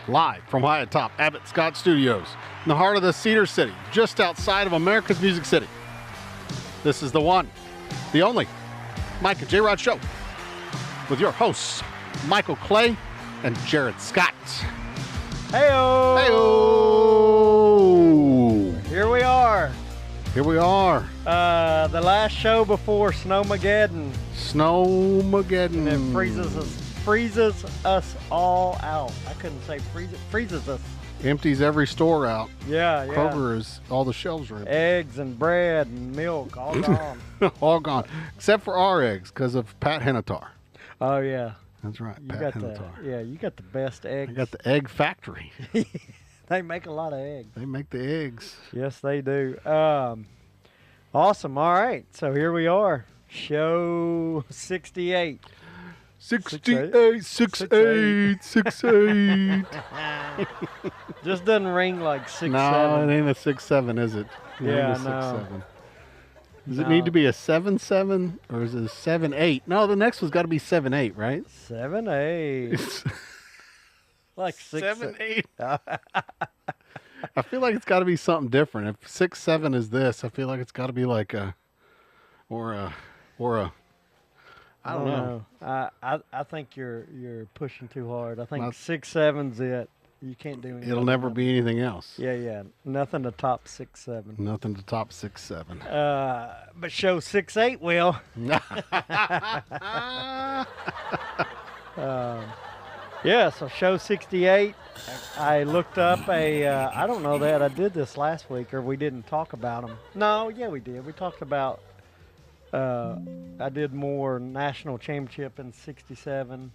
Live from high atop Abbott Scott Studios in the heart of the Cedar City, just outside of America's Music City. This is the one, the only Mike and Jrod Show with your hosts, Michael Clay and Jared Scott. Hey-o! Hey-o! Here we are. Here we are. The last show before Snowmageddon. Snowmageddon. And it freezes us all out. I couldn't say freezes us. Empties every store out. Yeah. Kroger is, all the shelves are empty. Eggs and bread and milk, all gone. All gone. Except for our eggs, because of Pat Hennitar. Oh, yeah. That's right, You Pat got Hennitar. you got the best eggs. I got the egg factory. They make a lot of eggs. They make the eggs. Yes, they do. Awesome. All right. So here we are. Show 68. 68, 68. Just doesn't ring like 6, No, 7. it ain't a 6-7, is it? It ain't Yeah, a 6-7. no. Does it need to be a 7-7 or is it a 7-8? No, the next one's got to be 7-8, right? 7, 8. Like 6, 7-8. I feel like it's got to be something different. If 6-7 is this, I feel like it's got to be like a, or a. I don't know. I think you're pushing too hard. I think 6, 7's it. You can't do anything. It'll never be anything else. Yeah. Nothing to top 6, 7. Nothing to top 6-7. But show 6, 8 will. Yeah, so show 68. I looked up I don't know that I did this last week or we didn't talk about them. No, yeah, we did. We talked about, I did more national championship in 67.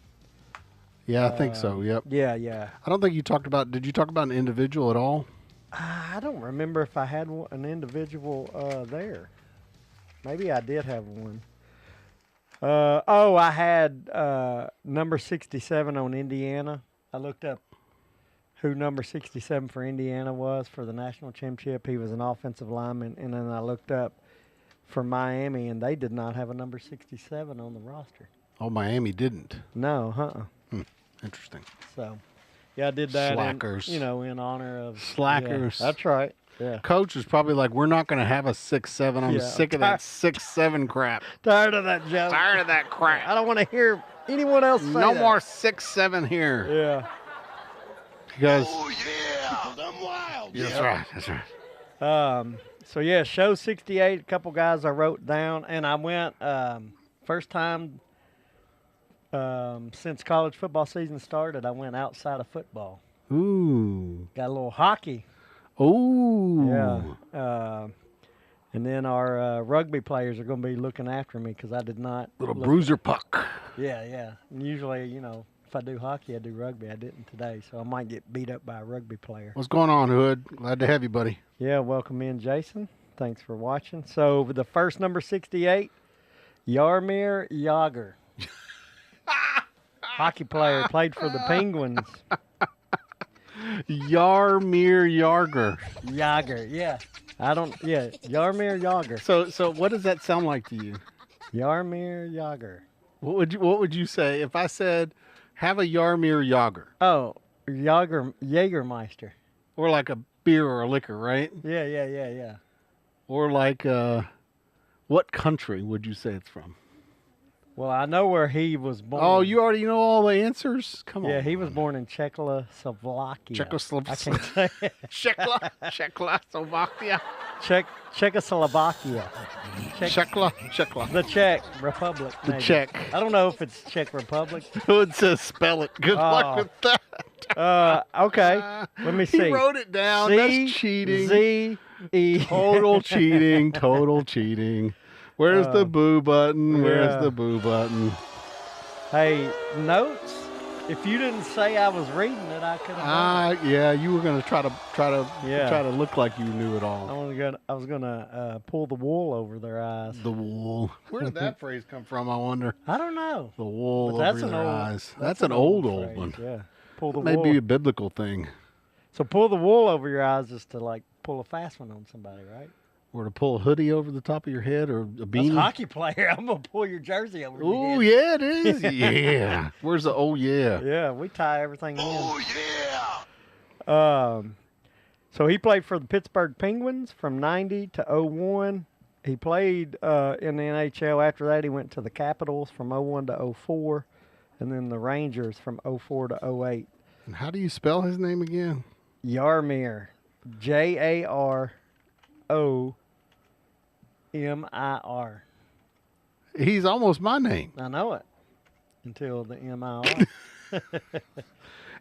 Yeah, I think so, yep. Yeah. I don't think you talked about, did you talk about an individual at all? I don't remember if I had an individual there. Maybe I did have one. I had number 67 on Indiana. I looked up who number 67 for Indiana was for the national championship. He was an offensive lineman. And then I looked up for Miami, and they did not have a number 67 on the roster. Oh, Miami didn't. No, Interesting. So, yeah, I did that. Slackers. In honor of Slackers. Yeah, that's right. Yeah. Coach is probably like, we're not going to have a 6-7. I'm sick of that 6-7 crap. Tired of that joke. Tired of that crap. I don't want to hear anyone else say No that. more 6-7 here. Yeah. Because Oh, yeah. I'm wild. That's right. So, yeah, show 68, a couple guys I wrote down, and I went first time since college football season started, I went outside of football. Ooh. Got a little hockey. Ooh. Yeah. And then our rugby players are going to be looking after me because I did not. Little bruiser puck. Yeah. And usually, if I do hockey, I do rugby. I didn't today, so I might get beat up by a rugby player. What's going on, Hood? Glad to have you, buddy. Yeah, welcome in, Jason. Thanks for watching. So the first number 68, Jaromir Jagr. Hockey player, played for the Penguins. Jaromir Jagr. Jagr, yeah. Jaromir Jagr. So what does that sound like to you? Jaromir Jagr. What would you say if I said have a Jaromir Jagr? Oh, Jägermeister. Or like a beer or a liquor, right? Yeah. Or like what country would you say it's from? Well, I know where he was born. Oh, you already know all the answers? Come on. Yeah, he was born in Czechoslovakia. Czechoslovakia. I can't say it. Czechoslovakia. Czechoslovakia. Czechla. The Czech Republic. The maybe. Czech. I don't know if it's Czech Republic. It says spell it. Good luck with that. Okay. Let me see. He wrote it down. That's cheating. C-Z-E. Total cheating. Where's the boo button? Where's the boo button? Hey, notes. If you didn't say I was reading it, I could have. Yeah, you were gonna try to look like you knew it all. I was gonna pull the wool over their eyes. The wool. Where did that phrase come from? I wonder. I don't know. The wool But over their eyes. That's an old one. Yeah. Pull the wool. Maybe a biblical thing. So pull the wool over your eyes is to like pull a fast one on somebody, right? Or to pull a hoodie over the top of your head or a beanie. That's a hockey player. I'm going to pull your jersey over your Oh, head. yeah, it is. Yeah. Where's the oh, yeah? Yeah, we tie everything Oh, in. yeah. So he played for the Pittsburgh Penguins from 90 to 01. He played in the NHL. After that, he went to the Capitals from 01 to 04, and then the Rangers from 04 to 08. And how do you spell his name again? Jaromir. Jaromir. He's almost my name. I know it. Until the MIR.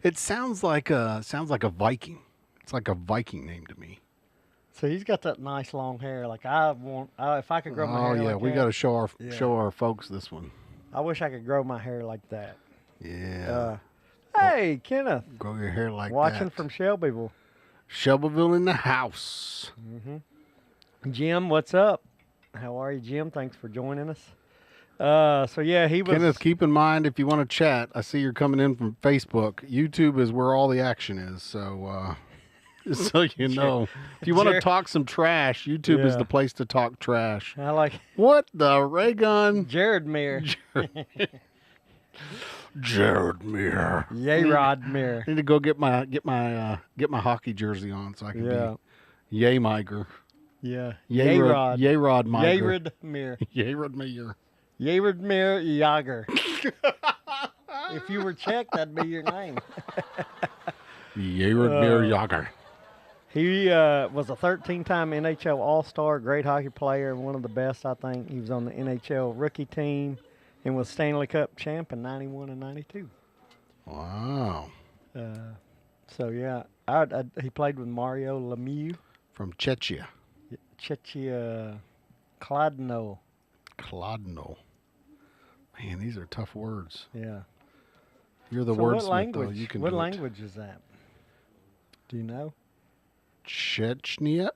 It sounds like a Viking. It's like a Viking name to me. So he's got that nice long hair. Like if I could grow my hair. Oh yeah, like we that, got to show our folks this one. I wish I could grow my hair like that. Yeah. Hey, Kenneth. Grow your hair like Watching that. from Shelbyville. Shelbyville in the house. Mm-hmm. Jim, what's up? How are you, Jim? Thanks for joining us. So yeah, he was. Kenneth, keep in mind if you want to chat. I see you're coming in from Facebook. YouTube is where all the action is. So. Just so you know, if you want to talk some trash, YouTube is the place to talk trash. I like what the ray gun? Jaromir. Jaromir. Jaromir. I need to go get my hockey jersey on so I can be Yay-Miger. Yeah. Jaromir. Jaromir. Jaromir. Jaromir Jagr. If you were Czech, that'd be your name. Jaromir Jagr. He was a 13-time NHL All-Star, great hockey player, and one of the best, I think. He was on the NHL rookie team and was Stanley Cup champ in 91 and 92. Wow. So, yeah, he played with Mario Lemieux. From Czechia. Kladno. Kladno. Man, these are tough words. Yeah. You're the wordsmith, though. You can What do it. language is that? Do you know? Chechnya?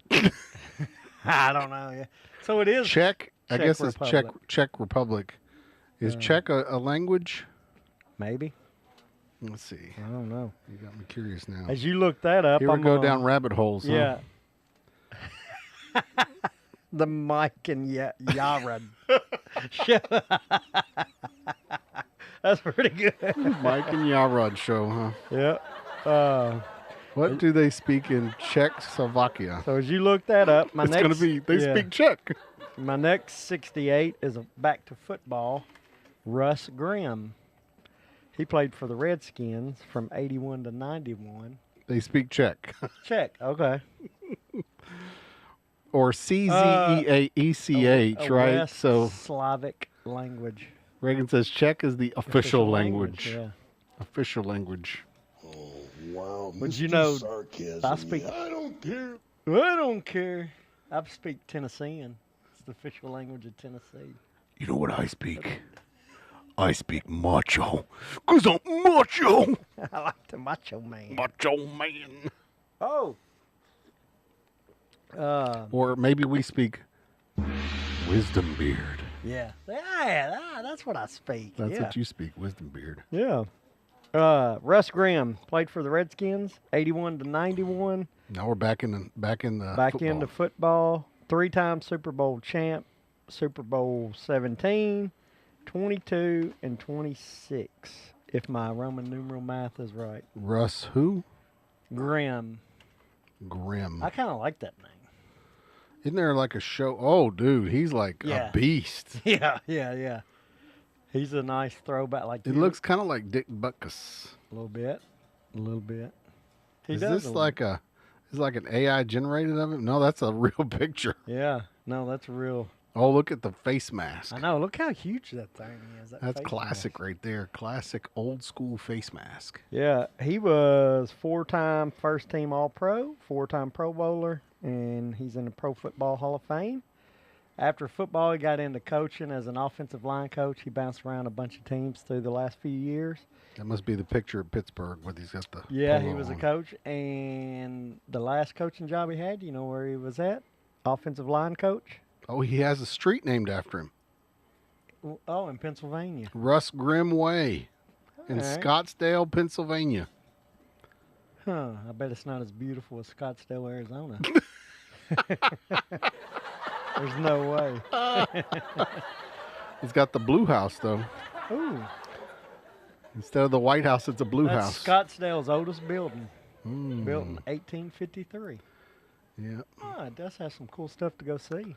I don't know. Yeah. So it is Czech. I guess Republic. it's Czech Republic. Is Czech a language? Maybe. Let's see. I don't know. You got me curious now. As you look that up, Here we go down rabbit holes. Yeah. The Mike and Jrod Show. That's pretty good. Mike and Jrod Show, huh? Yeah. What do they speak in Czechoslovakia? So as you look that up, It's going to be, they speak Czech. My next 68 is back to football. Russ Grimm. He played for the Redskins from 81 to 91. They speak Czech. Czech, okay. Or CZEAECH, right? West So Slavic language. Reagan says Czech is the official language. Yeah. Official language. Oh, wow. But Mr. you know, Sarcasm. I speak. I don't care. I don't care. I speak Tennessean. It's the official language of Tennessee. You know what I speak? I speak macho. Because I'm macho. I like the macho man. Macho man. Oh. Or maybe we speak wisdom beard. Yeah. That's what I speak. That's what you speak, wisdom beard. Yeah. Russ Grimm played for the Redskins, 81 to 91. Now we're back into football. 3-time Super Bowl champ, Super Bowl 17, 22, and 26, if my Roman numeral math is right. Russ who? Grimm. Grimm. I kind of like that name. Isn't there like a show? Oh, dude, he's like a beast. Yeah. He's a nice throwback. Like It looks kind of like Dick Butkus. a little bit. He Is does this like an AI generated of him? No, that's a real picture. Yeah. No, that's real. Oh, look at the face mask. I know. Look how huge that thing is. That's face classic mask. right there. Classic old school face mask. Yeah, he was 4-time first-team All-Pro, 4-time Pro Bowler, and he's in the Pro Football Hall of Fame. After football, he got into coaching as an offensive line coach. He bounced around a bunch of teams through the last few years. That must be the picture of Pittsburgh where he's got the Yeah, he polo was a on. coach, and the last coaching job he had, you know where he was at? Offensive line coach. Oh, he has a street named after him. Oh, in Pennsylvania. Russ Grimm Way in All right. Scottsdale, Pennsylvania. Huh, I bet it's not as beautiful as Scottsdale, Arizona. There's no way. It's got the blue house, though. Ooh. Instead of the White House, it's a blue That's house. Scottsdale's oldest building. built in 1853. Yeah. Oh, it does have some cool stuff to go see.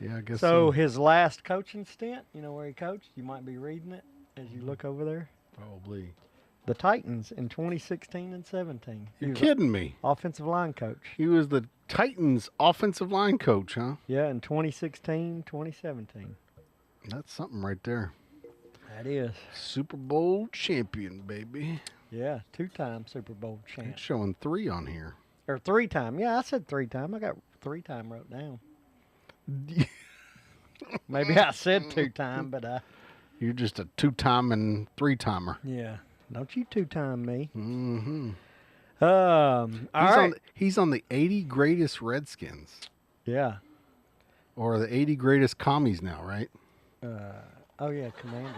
Yeah, I guess So his last coaching stint, you know where he coached? You might be reading it as you look over there. Probably. The Titans in 2016 and 17. You're kidding me. Offensive line coach. He was the Titans offensive line coach, huh? Yeah, in 2016, 2017. That's something right there. That is. Super Bowl champion, baby. Yeah, 2-time Super Bowl champ. It's showing 3 on here. Or 3-time. Yeah, I said 3-time. I got 3-time wrote down. Maybe I said 2-time, but You're just a 2-time and 3-timer. yeah. Don't you 2-time me. Mm-hmm. All right. He's on the 80 greatest Redskins. Yeah. Or the 80 greatest commies now, right? Oh, yeah, Commander.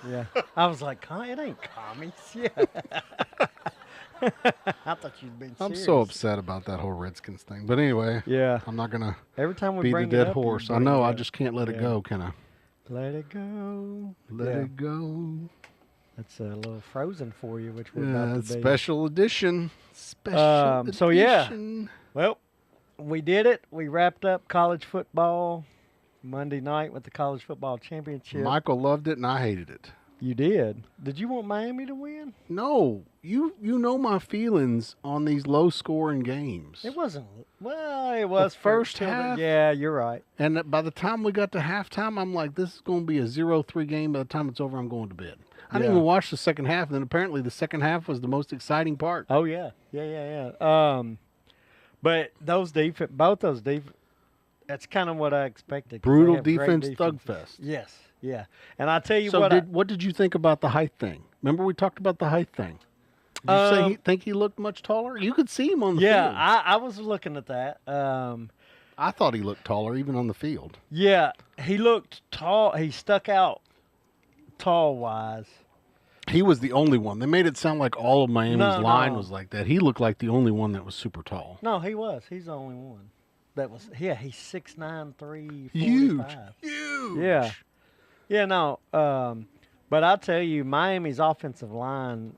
Yeah. I was like, it ain't commies. Yeah. I thought you'd been serious. I'm so upset about that whole Redskins thing. But anyway, Yeah. I'm not going to Every time we beat the bring dead it up, you horse. I bring know, it I up. just can't let it Yeah. go, can I? Let it go. Let Yeah. it go. That's a little Frozen for you, which we're Yeah, about it's to be. special edition. Special So, yeah. edition. Well, we did it. We wrapped up college football Monday night with the college football championship. Michael loved it and I hated it. You did. Did you want Miami to win? No, you know my feelings on these low-scoring games. It wasn't. Well, it was first till the- half? Yeah, you're right. And by the time we got to halftime, I'm like, this is going to be a 0-3 game. By the time it's over, I'm going to bed. I didn't Yeah. even watch the second half, and then apparently the second half was the most exciting part. Oh yeah, yeah. But both those defense. That's kind of what I expected. 'Cause they Brutal have great defense, defenses. thugfest. Yes, yeah. And I tell you So what. what did you think about the height thing? Remember we talked about the height thing? Did you say think he looked much taller? You could see him on the yeah, field. I was looking at that. I thought he looked taller even on the field. Yeah, he looked tall. He stuck out tall wise. He was the only one. They made it sound like all of Miami's line No. was like that. He looked like the only one that was super tall. No, he was. He's the only one. That was. Yeah, he's 6'9", 345. Huge. Yeah. Yeah, no. But I'll tell you, Miami's offensive line,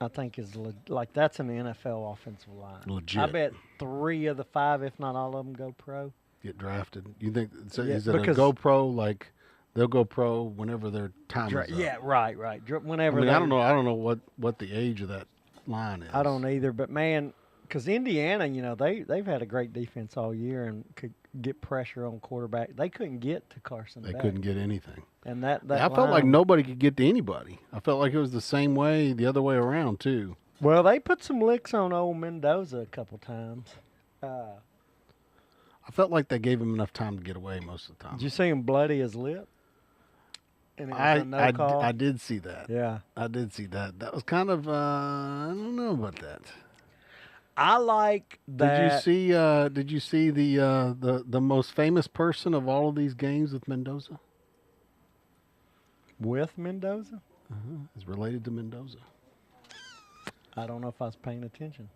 I think, is like that's an NFL offensive line. Legit. I bet 3 of the 5, if not all of them, go pro. Get drafted. You think Yeah, is it a because- go pro? Like they'll go pro whenever their time is up. Yeah, right. Whenever I don't know. I don't know what the age of that line is. I don't either, but man, because Indiana, they've had a great defense all year and could get pressure on quarterback. They couldn't get to Carson. They Beck. couldn't get anything. And that I felt like line- nobody could get to anybody. I felt like it was the same way the other way around too. Well, they put some licks on old Mendoza a couple times. I felt like they gave him enough time to get away most of the time. Did you see him bloody his lip? And it was a no call? I did see that. Yeah. I did see that. That was kind of I don't know about that. I like that. Did you see the most famous person of all of these games with Mendoza? With Mendoza? Is related to Mendoza. I don't know if I was paying attention.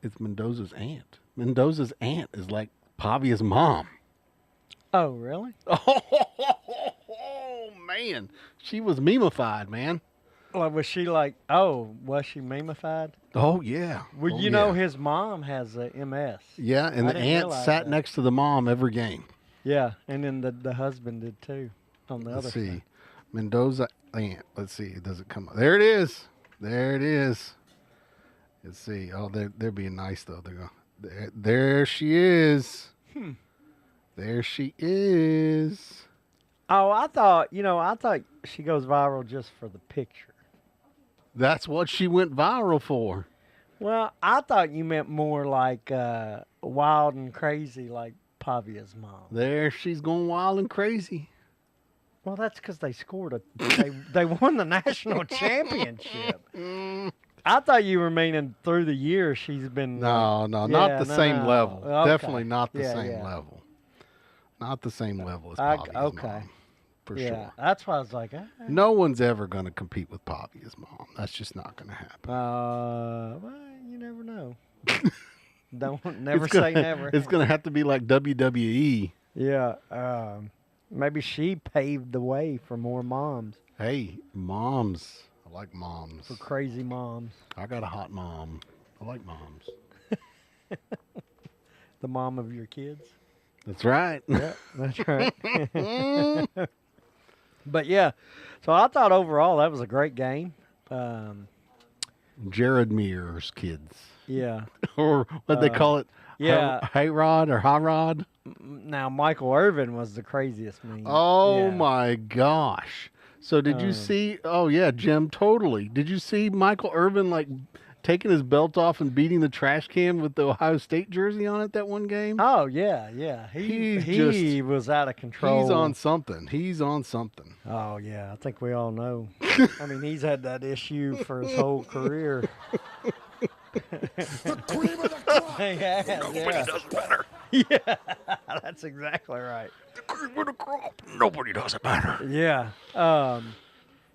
It's Mendoza's aunt. Mendoza's aunt is like Pavia's mom. Oh, really? Oh man, she was memified, man. Like, was she memified? Oh yeah. Well, Oh, you know yeah. his mom has a MS. Yeah, and I the didn't aunt realize sat that. next to the mom every game. Yeah, and then the husband did too on the Let's other see. side. Mendoza aunt. Let's see. Does it come up? There it is. There it is. Let's see. Oh, they're being nice though. They're going. There she is. There she is. Oh, I thought she goes viral just for the picture. That's what she went viral for. Well, I thought you meant more like wild and crazy like Pavia's mom. There she's going wild and crazy. Well, that's because they scored they won the national championship. I thought you were meaning through the years she's been. No, not Yeah, the no, same no. level. Okay. Definitely not the Yeah, same yeah. level. Not the same level as I- Pavia's okay. mom. For Yeah, sure. that's why I was like, No one's ever going to compete with Pavia's mom. That's just not going to happen. well, you never know. Never It's gonna- say never. It's going to have to be like WWE. Yeah, maybe she paved the way for more moms, Hey, moms. I like moms. for crazy moms. I got a hot mom. I like moms. The mom of your kids. That's right. Yeah, that's right. But yeah, so I thought overall that was a great game. Jaromir's kids. Yeah. Or what they call it? Yeah. Hayrod or Harod? Now, Michael Irvin was the craziest meme. Oh, Yeah. my gosh. So did you see? Oh, yeah, Jim, totally. Did you see Michael Irvin, like, taking his belt off and beating the trash can with the Ohio State jersey on it that one game? Oh, yeah, yeah. He was out of control. He's on something. He's on something. Oh, yeah. I think we all know. I mean, he's had that issue for his whole career. The cream of the crop. He has, Nobody does it better. Yeah, that's exactly right. The cream of the crop. Nobody does it better. Yeah.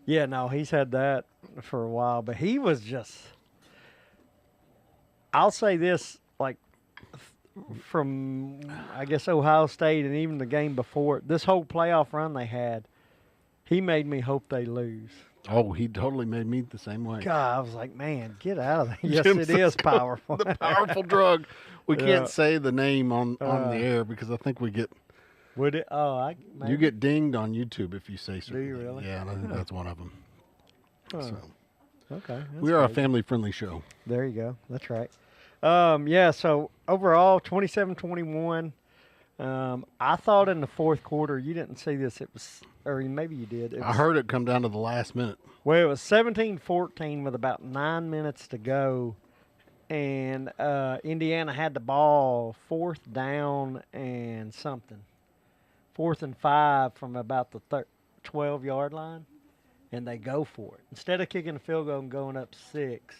Yeah, no, he's had that for a while, but he was just, I'll say this, like, from, I guess, Ohio State and even the game before, this whole playoff run they had, he made me hope they lose. Oh, he totally made me the same way. God, I was like, man, get out of there. Yes, Jim it is powerful. The powerful drug. We Yeah. can't say the name on the air because I think we get Would it? Oh, maybe. you get dinged on YouTube if you say certain you things. really? Yeah, I think that's one of them. Huh. So Okay. we are a family. family-friendly show. There you go. That's right. Yeah, so overall, 27-21. I thought in the fourth quarter, you didn't see this. It was, or maybe you did. It was, I heard it come down to the last minute. Well, it was 17-14 with about 9 minutes to go. And Indiana had the ball 4th down and something. 4th and 5 from about the 12-yard line. And they go for it. Instead of kicking a field goal and going up 6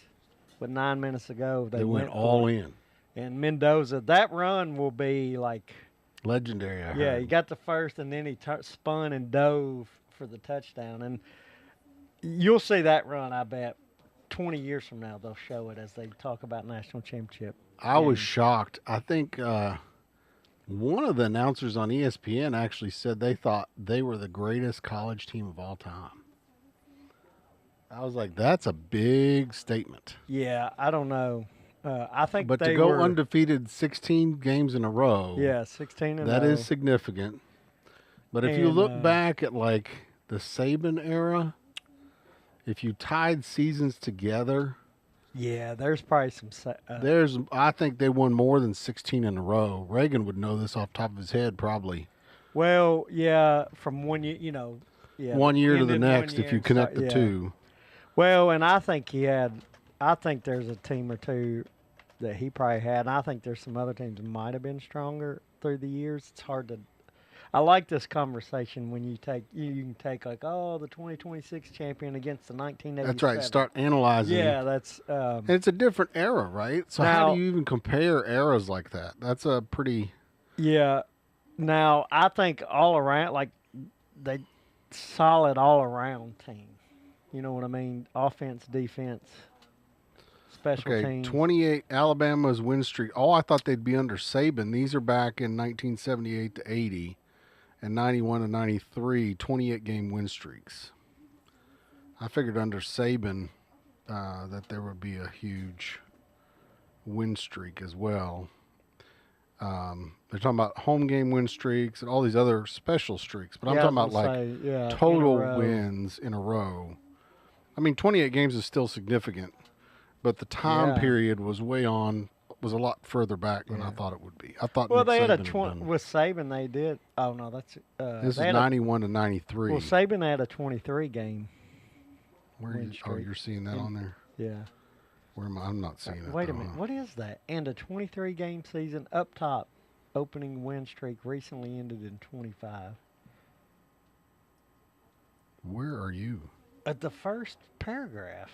with 9 minutes to go, They went all for it. in. And Mendoza, that run will be like, Legendary, I yeah, heard. he got the first and then he spun and dove for the touchdown. And you'll see that run, I bet, 20 years from now they'll show it as they talk about national championship. I was games. shocked. I think one of the announcers on ESPN actually said they thought they were the greatest college team of all time. I was like, that's a big statement. Yeah, I don't know. I think But they to go were, undefeated 16 games in a row, yeah, 16 and that 0. is significant. But if you And, look back at like the Saban era, if you tied seasons together, Yeah, there's probably some. I think they won more than 16 in a row. Reagan would know this off the top of his head, probably. Well, yeah, from one year, yeah, One year to the ended one next, year if you and connect start- the yeah. two. Well, and I think there's a team or two that he probably had. And I think there's some other teams that might have been stronger through the years. It's hard to. I like this conversation when you can take like, oh, the 2026 champion against the 1987. That's right. Start analyzing. Yeah, that's. And it's a different era, right? So how Now- do you even compare eras like that? That's a pretty. Yeah. Now I think all around, like they solid all around team. You know what I mean? Offense, defense, special Okay, teams. 28 Alabama's win streak. Oh, I thought they'd be under Saban. These are back in 1978 to 80 and 91 to 93, 28 game win streaks. I figured under Saban that there would be a huge win streak as well. They're talking about home game win streaks and all these other special streaks, but I'm Yeah, I talking was about gonna like say, yeah, in a total row. wins in a row. I mean, 28 games is still significant, but the time Yeah. period was was a lot further back than I Yeah. thought it would be. I thought Well, Nick they had a Saban 20 done- with Saban. They did. Oh no, that's This is they had 91 to 93. well, Saban had a 23 game. Where win you, oh, streak. you're seeing that And- on there? Yeah. Where am I? I'm not seeing it. Wait a though, minute. huh? What is that? And a 23 game season up top, opening win streak recently ended in 25. Where are you? At the first paragraph.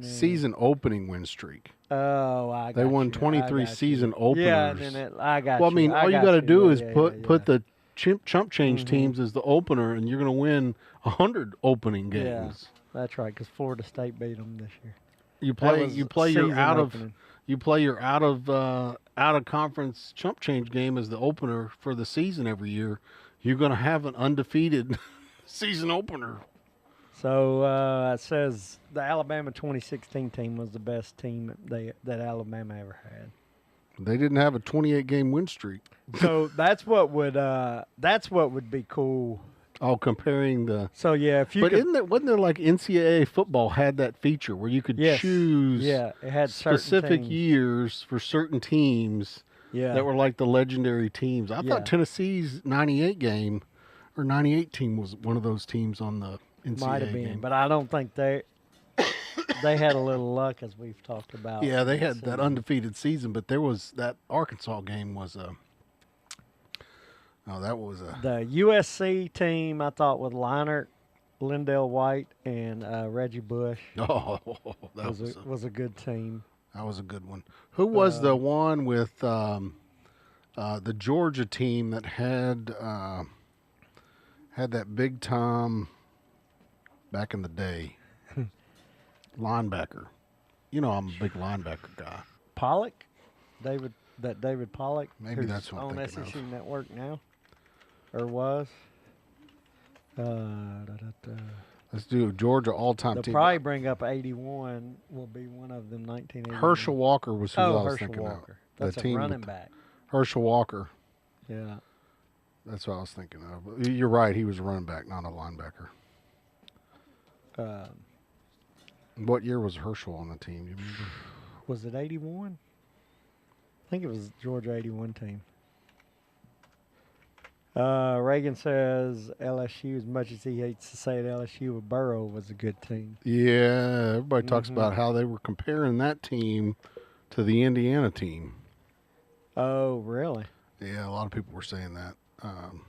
Season opening win streak. Oh, I got They won you. 23 I got you. season openers. Yeah, and then I got Well, I you. mean, all you got got to do Yeah, is yeah, put yeah. the chump change Mhm. teams as the opener, and you're going to win 100 opening Yeah. games. That's right, because Florida State beat them this year. You That play was your out season of conference chump change game as the opener for the season every year. You're going to have an undefeated season opener. So it says the Alabama 2016 team was the best team that Alabama ever had. They didn't have a 28-game win streak. So that's what would be cool. Oh, comparing the. So yeah, if you But wasn't there like NCAA football had that feature where you could choose it had certain specific teams. years for certain teams that were like the legendary teams. I thought Tennessee's 98 game or 98 team was one of those teams on the NCAA Might have been, game. but I don't think they had a little luck, as we've talked about. Yeah, they had that undefeated season, but there was that Arkansas game was a. Oh, that was a. The USC team I thought with Leinart, Lindell White, and Reggie Bush. Oh, that was a good team. That was a good one. Who was the one with the Georgia team that had that big Tom back in the day linebacker? You know, I'm a big linebacker guy. Pollock, David Pollock. Maybe who's that's what I'm on thinking SEC of. Network now, or was. Let's do Georgia all-time They'll team. probably bring up 81. Will be one of them. 1980. Herschel Walker was who I was Herschel thinking Walker. of. That's The a team running with back. Herschel Walker. Yeah. That's what I was thinking of. You're right. He was a running back, not a linebacker. What year was Herschel on the team? You remember? Was it 81? I think it was Georgia 81 team. Reagan says LSU, as much as he hates to say it, LSU with Burrow was a good team. Yeah, everybody talks about how they were comparing that team to the Indiana team. Oh, really? Yeah, a lot of people were saying that. I'm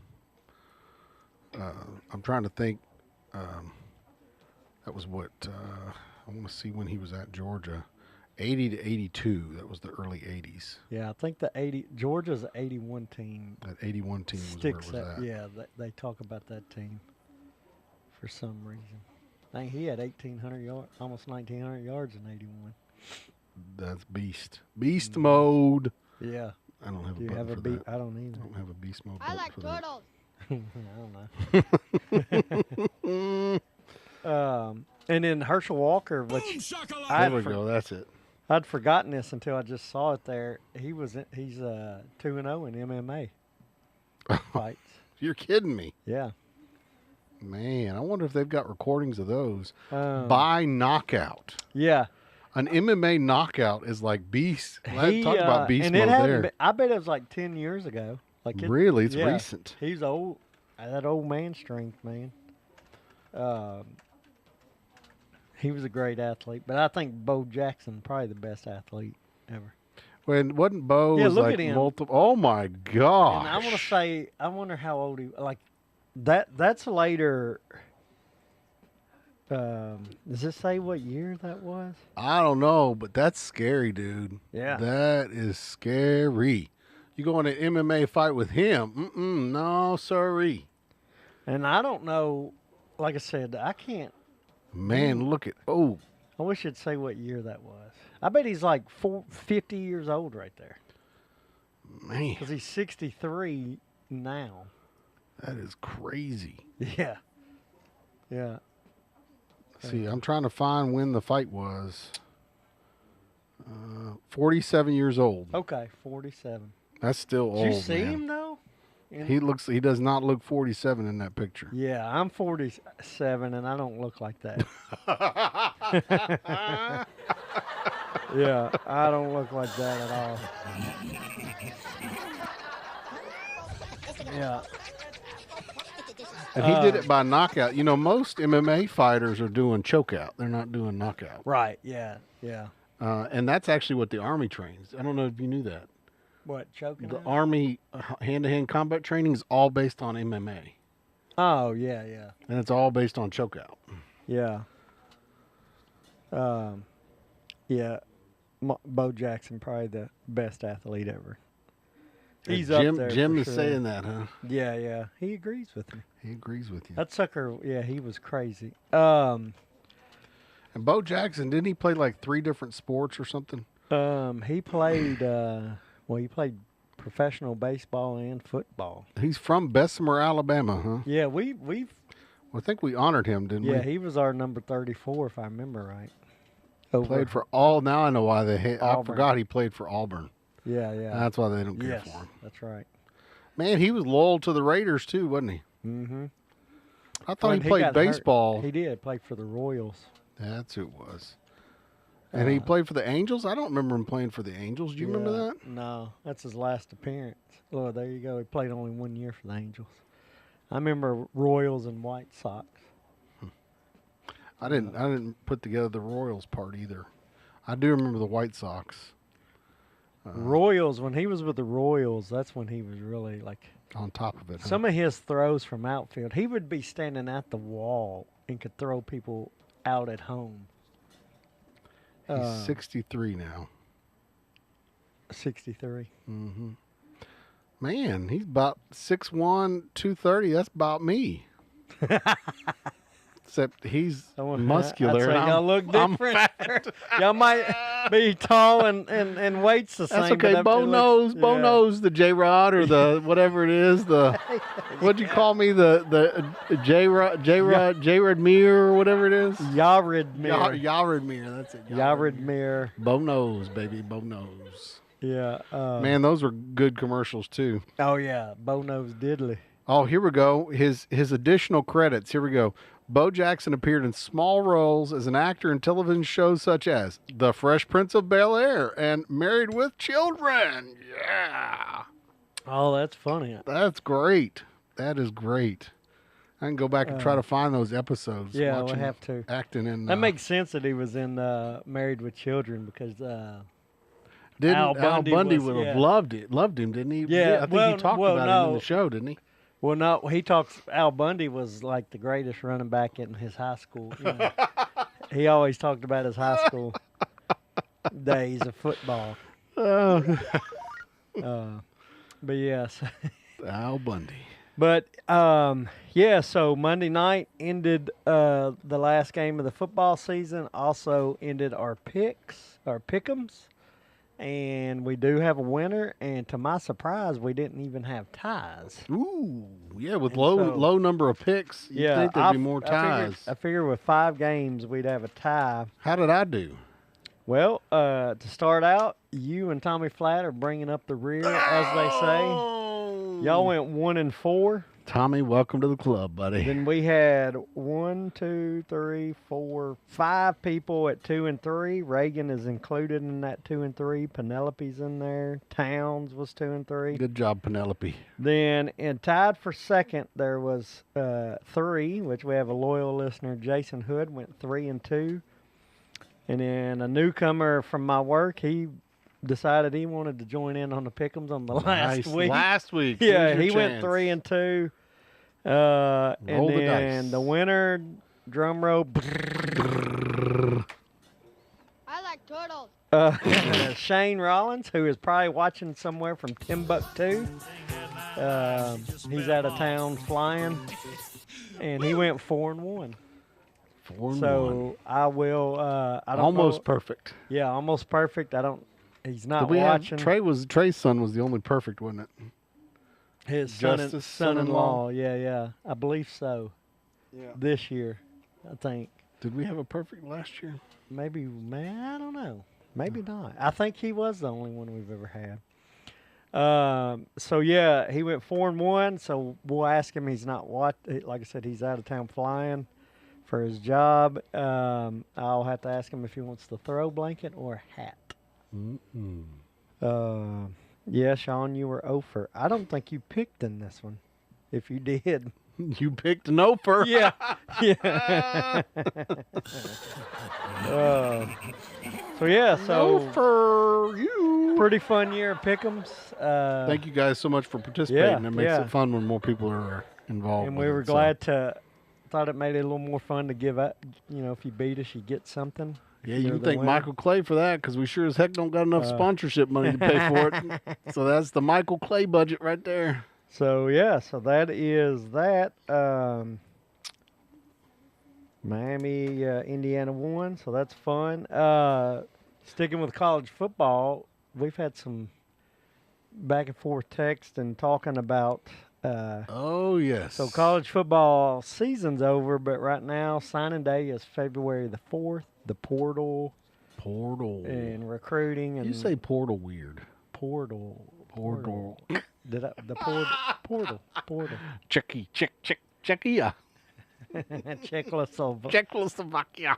trying to think. That was what I want to see when he was at Georgia. 80 to 82. That was the early 80s. Yeah, I think Georgia's 81 team. That 81 team was Sticks where it was that, at. yeah, they talk about that team for some reason. I think he had 1,800 yards, almost 1,900 yards in 81. That's beast mode. Yeah. I don't have Do you a have button a for beat? that. I don't either. I don't have a beast mode. I like for turtles. I don't know. And then Herschel Walker, which There we go. That's it. I'd forgotten this until I just saw it there. He's 2-0 in MMA fights. You're kidding me. Yeah. Man, I wonder if they've got recordings of those. Um, By knockout. Yeah. An MMA knockout is like beast. He, Talk about beast and mode it hadn't there. been, I bet it was like 10 years ago. Really? It's yeah, recent. He's old. That old man strength, man. He was a great athlete, but I think Bo Jackson probably the best athlete ever. When wasn't Bo Yeah, was look like at him. multiple? Oh my gosh! And I want to say, I wonder how old he like. That's later. Does it say what year that was? I don't know, but that's scary, dude. Yeah. That is scary. You go in an MMA fight with him? No, sorry. And I don't know. Like I said, I can't. Man, look at I wish it'd say what year that was. I bet he's like 50 years old right there. Man, Because he's 63 now. that is crazy. Yeah. Yeah. See, I'm trying to find when the fight was. 47 years old. Okay, 47. That's still old. Did you see man. him though? He does not look 47 in that picture. Yeah, I'm 47 and I don't look like that. Yeah, I don't look like that at all. Yeah. And he did it by knockout. You know, most MMA fighters are doing chokeout. They're not doing knockout. Right, yeah, yeah. And that's actually what the Army trains. I don't know if you knew that. What, choking The out? Army hand-to-hand combat training is all based on MMA. Oh, yeah, yeah. And it's all based on chokeout. Yeah. Yeah. Bo Jackson, probably the best athlete ever. He's Jim, up there. Jim for is sure. saying that, huh? Yeah, yeah. He agrees with me. He agrees with you. That sucker, yeah, he was crazy. And Bo Jackson, didn't he play like 3 different sports or something? He played. He played professional baseball and football. He's from Bessemer, Alabama, huh? Yeah, we've I think we honored him, didn't we? Yeah, he was our number 34, if I remember right. Played for all. Now I know why they hate. I Auburn. forgot he played for Auburn. Yeah. That's why they don't care Yes, for him. that's right. Man, he was loyal to the Raiders too, wasn't he? Mm-hmm. I thought When he played got hurt, baseball. he did play for the Royals. That's who it was. And he played for the Angels? I don't remember him playing for the Angels. Do you remember that? No, that's his last appearance. Oh, there you go. He played only 1 year for the Angels. I remember Royals and White Sox. I didn't put together the Royals part either. I do remember the White Sox. Royals, when he was with the Royals, that's when he was really like On top of it. some of his throws from outfield. He would be standing at the wall and could throw people out at home. He's 63 now. 63. Mm-hmm. Man, he's about 6'1", 230. That's about me. Except he's muscular. I'd say y'all look different. Y'all might be tall and weight's the same. That's okay. Bo knows the Jrod or the whatever it is. The what'd you call me? The Jaromir or whatever it is. Jaromir. Jaromir. That's it. Jaromir. Bo knows, baby. Bo knows. Yeah. Man, those were good commercials too. Oh yeah, Bo knows diddly. Oh, here we go. His additional credits. Here we go. Bo Jackson appeared in small roles as an actor in television shows such as The Fresh Prince of Bel-Air and Married with Children. Yeah. Oh, that's funny. That's great. That is great. I can go back and try to find those episodes. Yeah, we'll have to. Acting in. That makes sense that he was in Married with Children because Al Bundy was- would have yeah. loved him, didn't he? Yeah, I think he talked about it in the show, didn't he? Well, no, he talks. Al Bundy was like the greatest running back in his high school. You know. He always talked about his high school days of football. But yes, Al Bundy. but yeah. So Monday night ended the last game of the football season. Also ended our pick'ems. And we do have a winner, and to my surprise, we didn't even have ties. Ooh, yeah, with And low number of picks, you'd think there'd be more ties. I figured with 5 games, we'd have a tie. How did I do? Well, to start out, you and Tommy Flatt are bringing up the rear, as they say. Y'all went 1-4. Tommy, welcome to the club, buddy. Then we had 5 people at 2 and 3. Reagan is included in that 2 and 3. Penelope's in there. Towns was 2 and 3. Good job, Penelope. Then tied for second, there was 3, which we have a loyal listener, Jason Hood, went 3 and 2. And then a newcomer from my work, he decided he wanted to join in on the pick'ems on the last week. Last week. Yeah, Here's he your went chance. 3 and 2. Roll And the then dice. the winner, drum roll, I like turtles. Shane Rollins, who is probably watching somewhere from Timbuktu. He's out of town flying, and he went 4 and 1. 4 and 1. So I will. I don't Almost know. perfect. Yeah, almost perfect. I don't. He's not Did we have watching. Trey's son was the only perfect, wasn't it? His Justice son-in-law. Yeah, I believe so. Yeah. This year, I think. Did we have a perfect last year? Maybe, man, I don't know. Maybe not. I think he was the only one we've ever had. So yeah, he went 4 and 1. So we'll ask him. He's not like I said, he's out of town flying for his job. I'll have to ask him if he wants the throw blanket or a hat. Yeah, Sean, you were 0 for. I don't think you picked in this one. If you did. You picked an offer. Yeah. Yeah. So yeah, so for you. pretty fun year of pick'ems. Thank you guys so much for participating. Yeah, It makes yeah. it fun when more people are involved. And with we were it, so. glad to. Thought it made it a little more fun to give up. You know, if you beat us, you get something. Yeah, You're you can the thank winner. Michael Clay for that because we sure as heck don't got enough sponsorship money to pay for it. So that's the Michael Clay budget right there. So yeah, so that is that. Miami, Indiana won, so that's fun. Sticking with college football, we've had some back and forth text and talking about Oh, yes. So college football season's over, but right now signing day is February the 4th. The portal and recruiting and You say portal weird. portal. Did I, the portal. Czechia. Czechoslovakia. Czechoslovakia.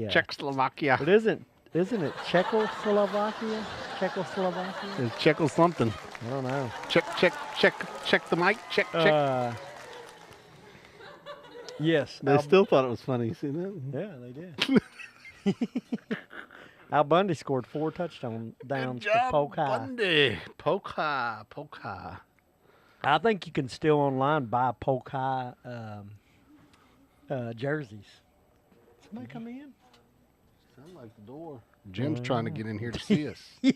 Czechoslovakia. But isn't it Czechoslovakia? It's Czech something. I don't know. Check the mic. Check. Yes. They still thought it was funny. See that? Yeah, they did. Al Bundy scored 4 touchdowns Good to job, Polk High. Bundy. Polk High. I think you can still online buy Polk High jerseys. Somebody come in? Sound like the door. Jim's trying to get in here to see us. Yeah.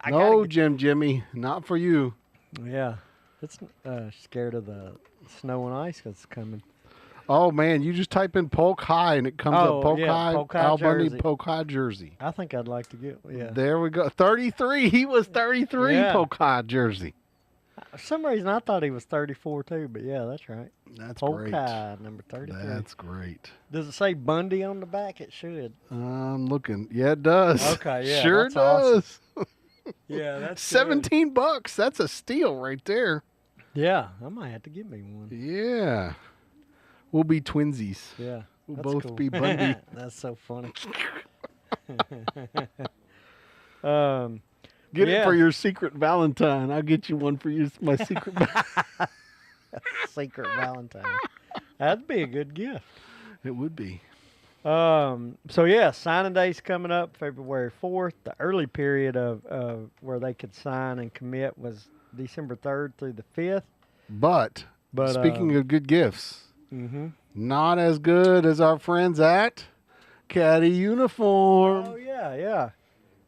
No, Jimmy, not for you. Yeah. It's scared of the snow and ice that's coming. Oh, man, you just type in Polk High and it comes up Polk High, Al Bundy Polk High jersey. I think I'd like to get, There we go. 33. He was 33 Polk High jersey. For some reason, I thought he was 34 too, but yeah, that's right. That's Polk great. High, number 33. That's great. Does it say Bundy on the back? It should. I'm looking. Yeah, it does. Okay, yeah. Sure that's does. Awesome. Yeah, that's $17. That's a steal right there. Yeah, I might have to give me one. Yeah. We'll be twinsies. Yeah. We'll that's both cool. be Bundy. That's so funny. Get it for your secret Valentine. I'll get you one for my secret Secret Valentine. That'd be a good gift. It would be. So yeah, signing day's coming up February 4th. The early period of where they could sign and commit was December 3rd through the 5th. But speaking of good gifts, not as good as our friends at Caddy Uniform. Oh yeah.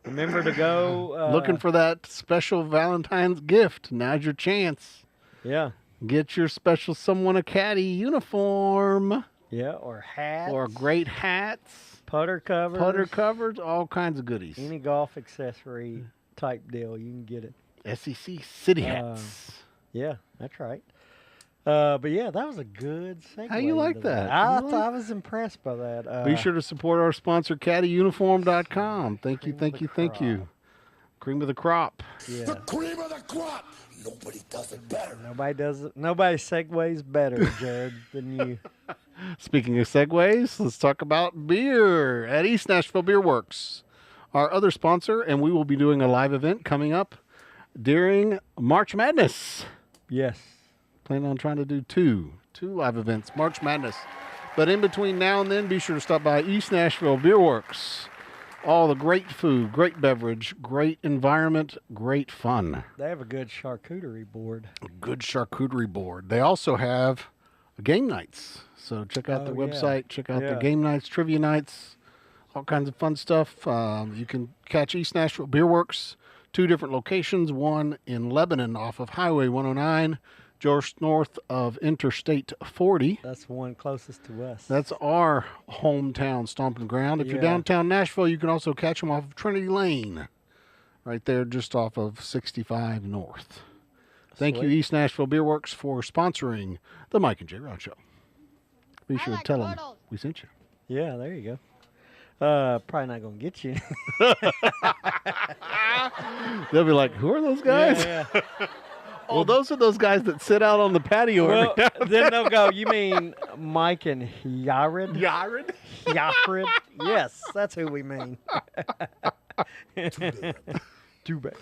Remember to go. Looking for that special Valentine's gift. Now's your chance. Yeah. Get your special someone a Caddy uniform. Yeah, or hats. Or great hats. Putter covers. All kinds of goodies. Any golf accessory type deal, you can get it. SEC City hats. Yeah, that's right. But yeah, that was a good segue. How you like that? I was impressed by that. Be sure to support our sponsor, caddyuniform.com. Thank you. Cream of the crop. Yeah. The cream of the crop. Nobody does it better. Nobody segues better, Jared, than you. Speaking of segues, let's talk about beer at East Nashville Beer Works, our other sponsor, and we will be doing a live event coming up during March Madness. Yes. Plan on trying to do two live events, March Madness. But in between now and then, be sure to stop by East Nashville Beer Works. All the great food, great beverage, great environment, great fun. They have a good charcuterie board. They also have game nights. So check out their website. Check out their game nights, trivia nights, all kinds of fun stuff. You can catch East Nashville Beer Works, 2 different locations, one in Lebanon off of Highway 109, just north of Interstate 40. That's the one closest to us. That's our hometown stomping ground. If you're downtown Nashville, you can also catch them off of Trinity Lane, right there just off of 65 North. Thank you, East Nashville Beer Works, for sponsoring the Mike and Jrod Show. Be sure to tell them we sent you. Yeah, there you go. Probably not going to get you. They'll be like, who are those guys? Yeah. Oh, those are those guys that sit out on the patio. Well, then they'll go, you mean Mike and Jrod? Jrod? Yes, that's who we mean. Too bad.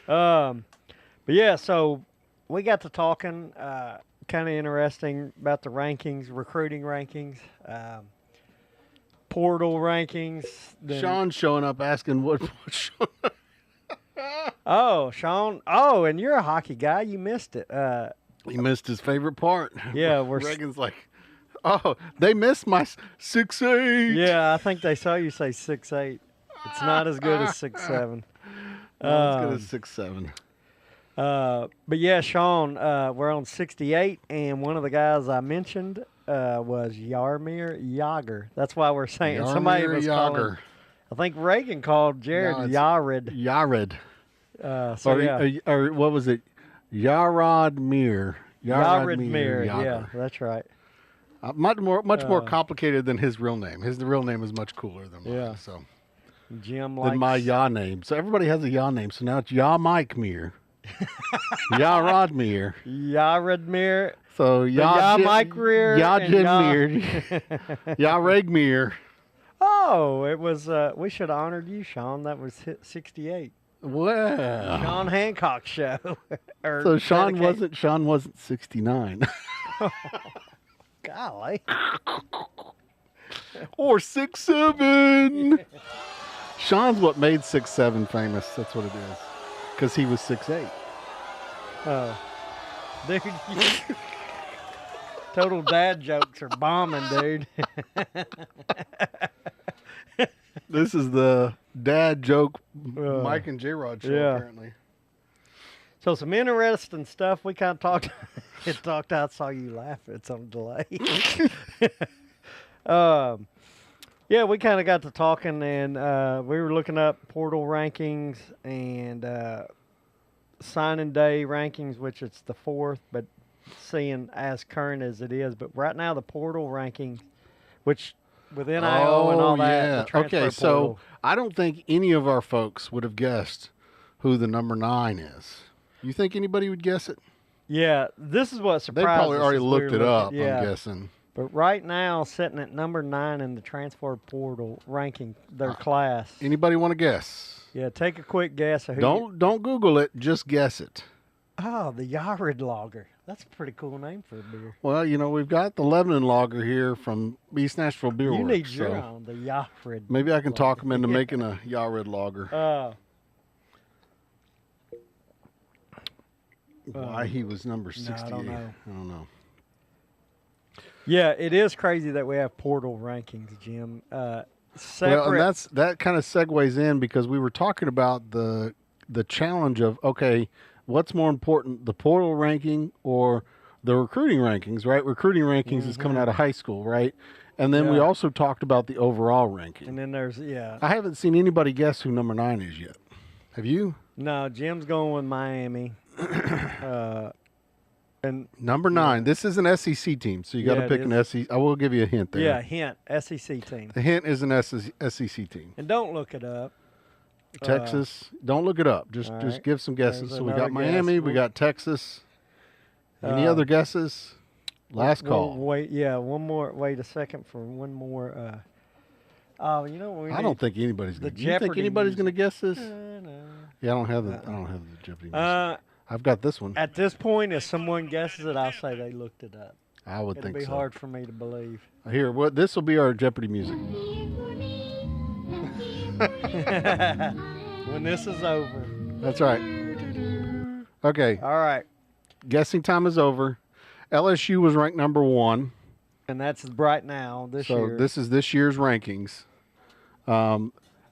But yeah, so we got to talking, kind of interesting about the rankings, recruiting rankings, portal rankings. Sean's showing up asking what Oh, Sean. Oh, and you're a hockey guy. You missed it. He missed his favorite part. Yeah, Reagan's like, oh, they missed my 6'8". Yeah, I think they saw you say 6'8". It's not as good as 6'7". Not as good as 6'7". But yeah, Sean, we're on 68, and one of the guys I mentioned was Jaromir Jagr. That's why we're saying somebody was calling. I think Reagan called Jared Yared. Yared. Or what was it? Jaromir Jagr. Yeah, Jagr. that's right. Much more complicated than his real name. The real name is much cooler than mine. Yeah. So Jim than my Ya name. So everybody has a Ya name. So now it's Ya Mike Mir. Jaromir. Yaradmir. So Ya Mike Rear. Ya and Jim Mir. Ya Regmir. Oh, it was. We should have honored you, Sean. That was hit 68. Well. Sean Hancock show. So Sean wasn't 69. Golly. Or 6'7". Sean's what made 6'7" famous. That's what it is. Because he was 6'8". Oh, dude. Total dad jokes are bombing, dude. This is the dad joke Mike and Jrod show, yeah. apparently. So some interesting stuff. We kind of talked. Talked. I saw you laugh at some delay. Yeah, we kind of got to talking, and we were looking up portal rankings and signing day rankings, which it's the 4th, but seeing as current as it is. But right now, the portal rankings, which with NIL and all that, the transfer okay, portal, so I don't think any of our folks would have guessed who the number 9 is. You think anybody would guess it? yeah, this is what surprised They probably us already as we looked were it up, looking- yeah. I'm guessing. But right now, sitting at number 9 in the transfer portal ranking, their class. Anybody want to guess? Yeah, take a quick guess of who. Don't Google it, just guess it. Oh, the Yared Lager. That's a pretty cool name for a beer. Well, we've got the Lebanon Lager here from East Nashville Beer You Works. need your own, the Yared. Maybe I can talk them into making a Yared Lager. Why he was number 68? I don't know. Yeah, it is crazy that we have portal rankings, Jim. Separate. Well, and that kind of segues in because we were talking about the challenge of, okay, what's more important, the portal ranking or the recruiting rankings, right? Recruiting rankings is coming out of high school, right? And then we also talked about the overall ranking. And then there's, I haven't seen anybody guess who number 9 is yet. Have you? No, Jim's going with Miami. And number 9. This is an SEC team, so you got to pick an SEC. I will give you a hint there. Yeah, hint. SEC team. The hint is an SEC team. And don't look it up. Texas. Don't look it up. Just give some guesses. There's So we got another Miami. guess. We got Texas. Any other guesses? Last call. Wait, yeah, one more. Wait a second for one more. Oh, you know what? I don't think anybody's going to. You think anybody's going to guess this? No. Yeah, I don't have the Jeopardy music. I've got this one. At this point, if someone guesses it, I'll say they looked it up. I would think so. It'd be hard for me to believe. Here, this will be our Jeopardy music. When this is over. That's right. Okay. All right. Guessing time is over. LSU was ranked number 1. And that's right now, this year. So this is this year's rankings.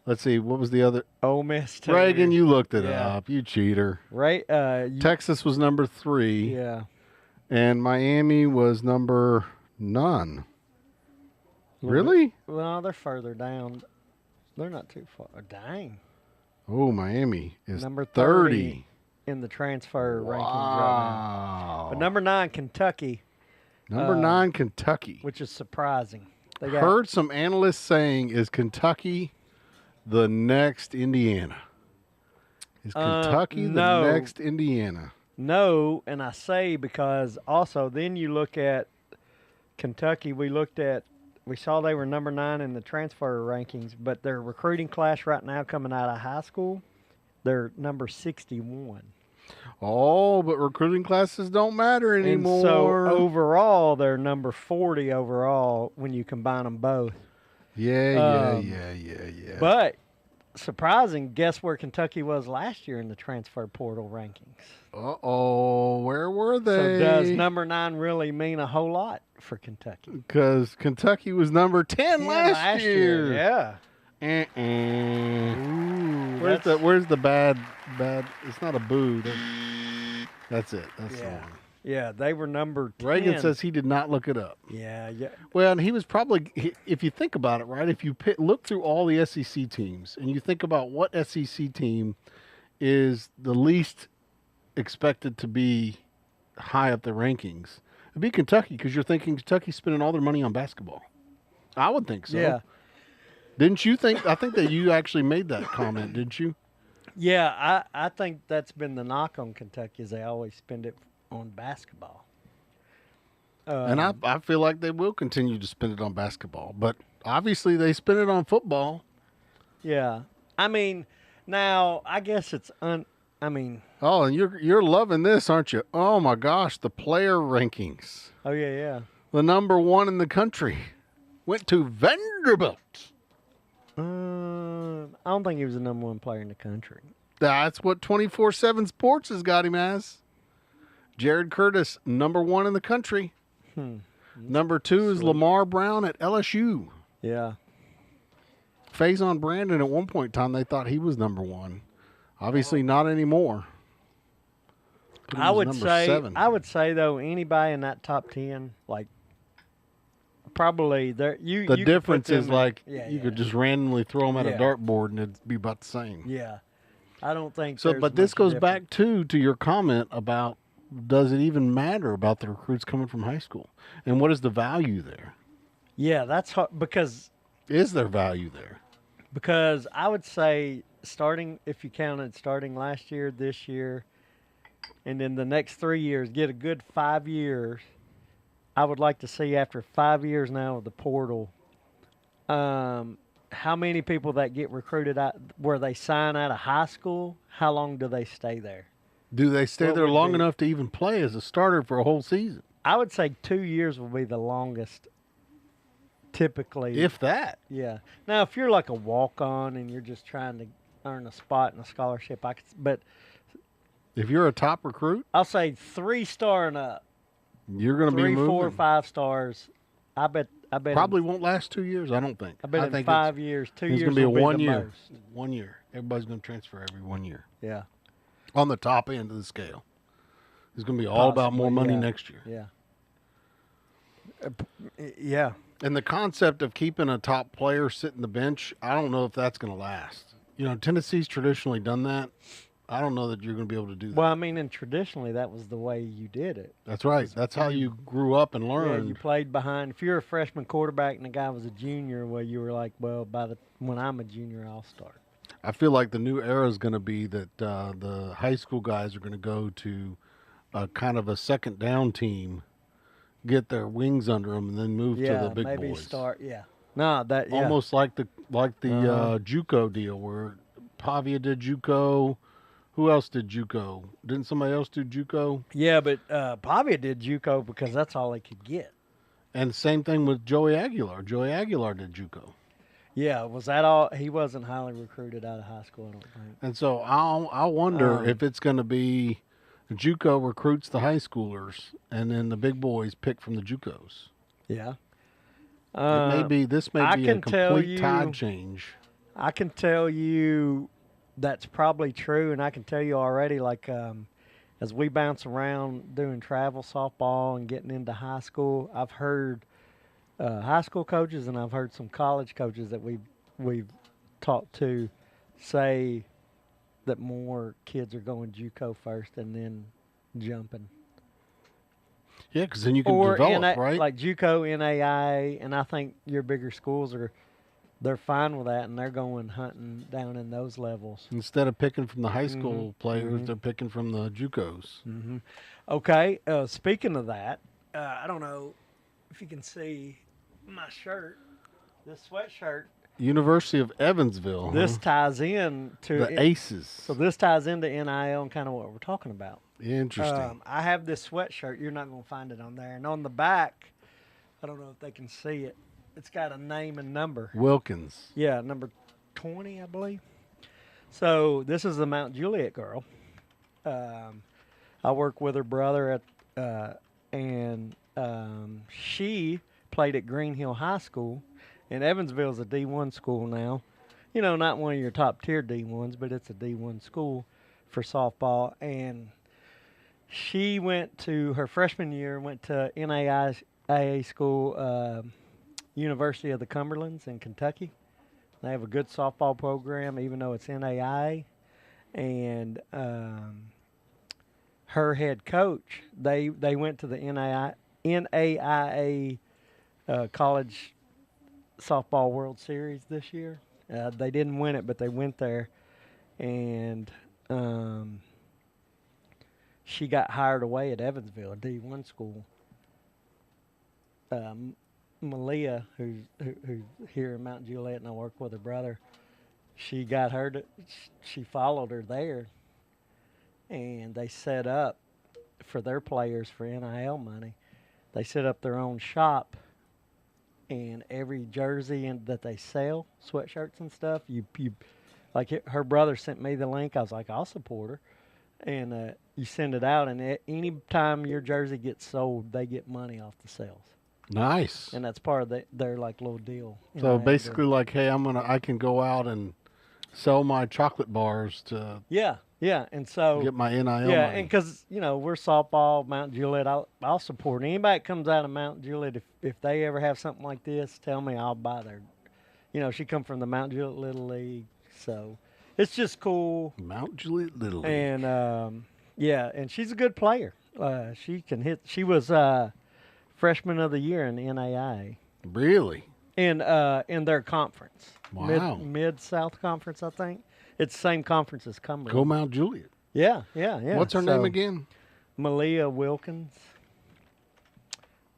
Let's see. What was the other? Ole Miss. Reagan, you looked it up. You cheater. Right. Texas was number 3. Yeah. And Miami was number none. Really? Well, they're further down. They're not too far. Dang. Oh, Miami is number 30 in the transfer rankings right now. But number 9, Kentucky. Number 9, Kentucky. Which is surprising. Heard some analysts saying, is Kentucky the next Indiana? Is Kentucky the next Indiana? No, and I say because also then you look at Kentucky, we saw they were number 9 in the transfer rankings, but their recruiting class right now coming out of high school, they're number 61. Oh, but recruiting classes don't matter anymore. And so overall, they're number 40 overall when you combine them both. Yeah. But surprising, guess where Kentucky was last year in the transfer portal rankings? Uh-oh, where were they? So does number 9 really mean a whole lot for Kentucky? Because Kentucky was number 10 last year. Yeah. Ooh, where's the bad? It's not a boo. That's it. That's the one. Yeah, they were number 10. Reagan says he did not look it up. Yeah. Well, and he was probably, if you think about it, right, if you look through all the SEC teams and you think about what SEC team is the least expected to be high up the rankings, it'd be Kentucky because you're thinking Kentucky's spending all their money on basketball. I would think so. Yeah. Didn't you think? I think that you actually made that comment, didn't you? Yeah, I think that's been the knock on Kentucky is they always spend it on basketball. And I feel like they will continue to spend it on basketball, but obviously they spend it on football. Yeah. I mean, now I guess it's Oh, and you're loving this, aren't you? Oh my gosh, the player rankings. oh yeah. The number 1 in the country went to Vanderbilt. I don't think he was the number 1 player in the country. That's what 24/7 Sports has got him as. Jared Curtis, number 1 in the country. Number 2 is Lamar Brown at LSU. Yeah. Faison Brandon, at one point in time, they thought he was number 1. Obviously not anymore. But he I was would number say 7. I would say though anybody in that top 10 like probably there you The you could put difference them is in- like yeah, you yeah. could just randomly throw them at a Yeah. dartboard and it'd be about the same. Yeah. I don't think So, there's but this much goes difference. back to your comment about does it even matter about the recruits coming from high school, and what is the value there? Yeah, that's hard because Is there value there? I would say if you counted starting last year, this year, and then the next 3 years, get a good 5 years. I would like to see after 5 years now of the portal, how many people that get recruited out where they sign out of high school, how long do they stay there? Do they stay What there would long be- enough to even play as a starter for a whole season? I would say 2 years will be the longest typically. If that. Yeah. Now, if you're like a walk-on and you're just trying to earn a spot in a scholarship, but If you're a top recruit, I'll say 3-star and up. you're going to be 3, moving. 4, 5 stars. I bet. Probably won't last 2 years. I don't think. I bet in think 5 years, 2 it's years going to be a will be 1 the year. most. 1 year. Everybody's going to transfer every 1 year Yeah. on the top end of the scale. It's going to be all about more Possibly, money yeah. next year. Yeah. Yeah. And the concept of keeping a top player sitting the bench, I don't know if that's going to last. Tennessee's traditionally done that. I don't know that you're going to be able to do that. Well, I mean, and traditionally that was the way you did it. That's right. That's how you grew up and Yeah, learned. you played behind. If you're a freshman quarterback and the guy was a junior, well, you were like, well, when I'm a junior, I'll start. I feel like the new era is going to be that the high school guys are going to go to kind of a second down team, get their wings under them, and then move to the big maybe boys. start. Yeah. No, that yeah. Almost like the Uh-huh. JUCO deal where Pavia did JUCO. Who else did JUCO? Didn't somebody else do JUCO? Yeah, but Pavia did JUCO because that's all they could get. And same thing with Joey Aguilar. Joey Aguilar did JUCO. Yeah, was that all? He wasn't highly recruited out of high school, I don't think. And so I wonder if it's going to be JUCO recruits the high schoolers, and then the big boys pick from the JUCOs. Yeah. This may I be a can tell complete you- tide change. I can tell you that's probably true, and I can tell you already, like, as we bounce around doing travel softball and getting into high school, I've heard high school coaches and I've heard some college coaches that we've talked to say that more kids are going JUCO first and then jumping. Yeah, because then you can Or develop, right? like JUCO, NAIA, and I think your bigger schools they're fine with that, and they're going hunting down in those levels. Instead of picking from the high school Mm-hmm. players, they're picking from the JUCOs. Okay, speaking of that, I don't know if you can see my shirt, this sweatshirt. University of Evansville. This huh? ties in to the Aces. So this ties into NIL and kind of what we're talking about. Interesting. I have this sweatshirt. You're not going to find it on there. And on the back, I don't know if they can see it. It's got a name and number. Wilkins. Yeah, number 20, I believe. So this is the Mount Juliet girl. I work with her brother and she played at Green Hill High School. And Evansville is a D1 school now. You know, not one of your top tier D1s, but it's a D1 school for softball. And she went to her freshman year, went to NAIA school, University of the Cumberlands in Kentucky. They have a good softball program, even though it's NAIA. And her head coach, they went to the NAIA College Softball World Series this year. They didn't win it, but they went there, and she got hired away at Evansville, a D1 school. Malia, who's here in Mount Juliet, and I work with her brother, she followed her there, and they set up for their players for NIL money. They set up their own shop, and every jersey that they sell, sweatshirts and stuff, her brother sent me the link. I was like, I'll support her. And you send it out, and any time your jersey gets sold, they get money off the sales. Nice. And that's part of their like little deal. So basically, like, hey, I can go out and sell my chocolate bars to and so get my NIL money. And because we're softball, Mount Juliet, I'll support anybody that comes out of Mount Juliet. If they ever have something like this, tell me, I'll buy their. She come from the Mount Juliet Little League, so it's just cool. Mount Juliet Little League, and and she's a good player. She can hit. She was freshman of the year in the NAIA. Really? In their conference. Wow. Mid-South Conference, I think. It's the same conference as Cumberland. Go Mount Juliet. Yeah. What's her name again? Malia Wilkins.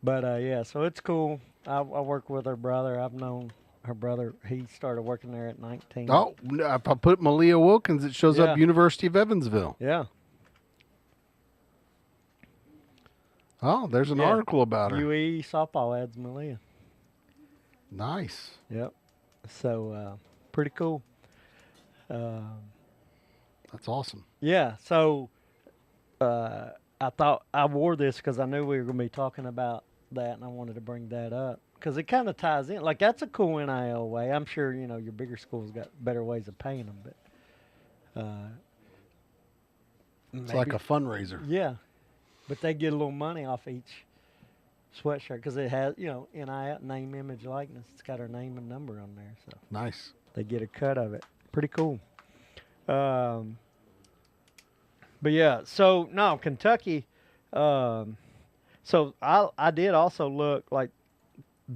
But, so it's cool. I work with her brother. I've known her brother. He started working there at 19. Oh, if I put Malia Wilkins, it shows up University of Evansville. Yeah. Oh, there's an article about her. UE softball adds Malia. Nice. Yep. So, pretty cool. That's awesome. Yeah. So, I thought I wore this because I knew we were going to be talking about that, and I wanted to bring that up because it kind of ties in. Like, that's a cool NIL way. I'm sure, your bigger schools got better ways of paying them, but it's like a fundraiser. Yeah. But they get a little money off each sweatshirt because it has, NIL, name, image, likeness. It's got our name and number on there. So nice. They get a cut of it. Pretty cool. But yeah, so no, Kentucky. So I did also look like.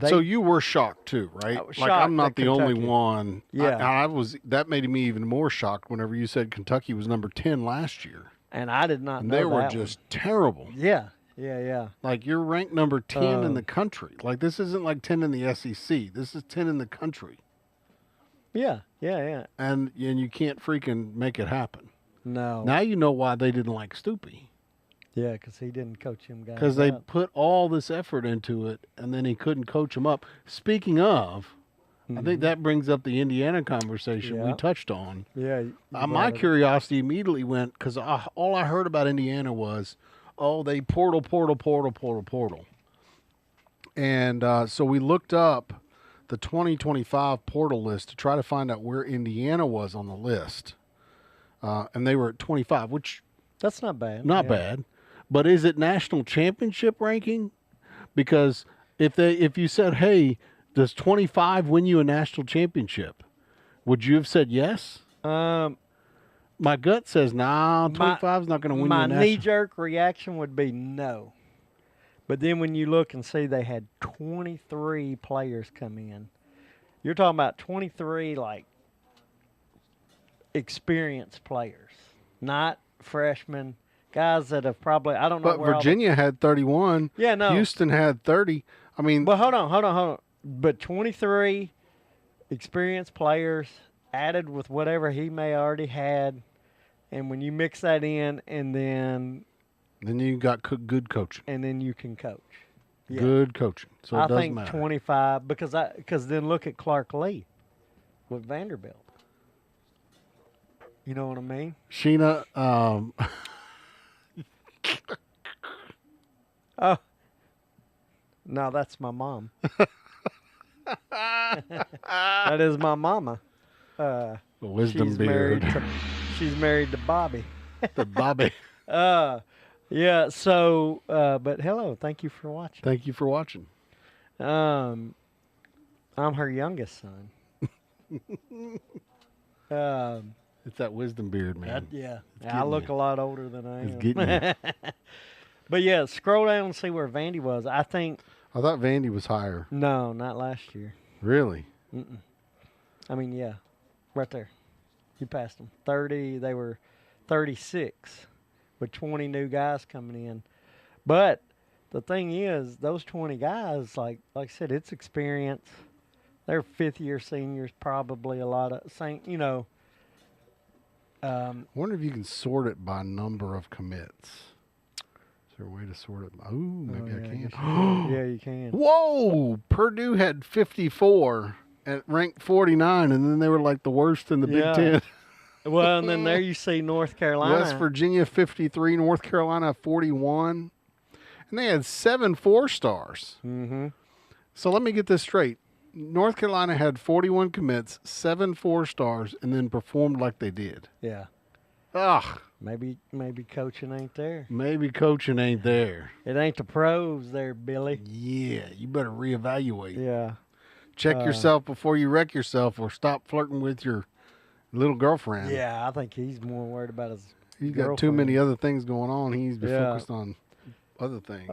So you were shocked too, right? I was like shocked I'm not the only Kentucky. one. Yeah, I was. That made me even more shocked whenever you said Kentucky was number 10 last year. And I did not know they were that just terrible. Yeah. Like you're ranked number 10 in the country. Like this isn't like 10 in the SEC. This is 10 in the country. Yeah. And you can't freaking make it happen. No. Now you know why they didn't like Stoopy. Yeah, because he didn't coach him guys. Because they put all this effort into it, and then he couldn't coach them up. Speaking of, I think that brings up the Indiana conversation we touched on. Yeah. My curiosity immediately went, because all I heard about Indiana was, they portal. And so we looked up the 2025 portal list to try to find out where Indiana was on the list. And they were at 25, which... That's not bad. Not bad. But is it national championship ranking? Because if you said, hey... Does 25 win you a national championship? Would you have said yes? My gut says, 25 is not going to win you a national. My knee-jerk reaction would be no. But then when you look and see they had 23 players come in, you're talking about 23, like, experienced players, not freshmen, guys that have probably, I don't know. But Virginia had 31. Yeah, no. Houston had 30. I mean. Well, hold on. But 23 experienced players added with whatever he may already had, and when you mix that in, and then you got good coaching, and then you can coach. Yeah. Good coaching. So it doesn't matter. 25 because then look at Clark Lee with Vanderbilt. You know what I mean? Sheena. Oh, no, that's my mom. That is my mama. The wisdom beard. She's married to Bobby. The Bobby. Yeah. So, but hello. Thank you for watching. Thank you for watching. I'm her youngest son. It's that wisdom beard, man. Yeah. It's I getting look you. a lot older than I am. It's getting you. But yeah, scroll down and see where Vandy was. I think I thought Vandy was higher. no, not last year. Really? I mean, yeah, right there. You passed them. 30. They were 36 with 20 new guys coming in. But the thing is, those 20 guys, like I said, it's experience. They're fifth-year seniors, probably a lot of same. You know. I wonder if you can sort it by number of commits. Is there a way to sort it? Ooh, maybe I can. Yeah, you can. Whoa! Purdue had 54 and ranked 49, and then they were like the worst in the Big Yeah. Ten. Well, and then there you see North Carolina. West Virginia 53, North Carolina 41, and they had 7 4-stars. Mm-hmm. So let me get this straight. North Carolina had 41 commits, 7 4-stars, and then performed like they did. Yeah. Ugh. Maybe coaching ain't there. Maybe coaching ain't there. It ain't the pros there, Billy. Yeah, you better reevaluate. Yeah. Check yourself before you wreck yourself, or stop flirting with your little girlfriend. Yeah, I think he's more worried about his He's got too girlfriend. many other things going on. He needs to be Yeah. focused on other things.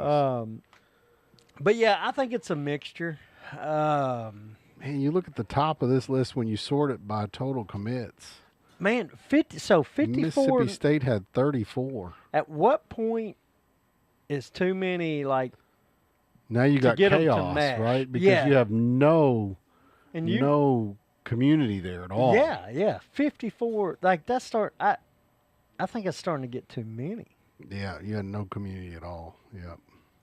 But yeah, I think it's a mixture. Man, you look at the top of this list when you sort it by total commits. Man, 54. Mississippi State had 34. At what point is too many, like, Now you got get 'em to chaos, mesh. right? Because Yeah. you have no and community there at all. Yeah, 54. Like, I think it's starting to get too many. Yeah, you had no community at all. Yeah.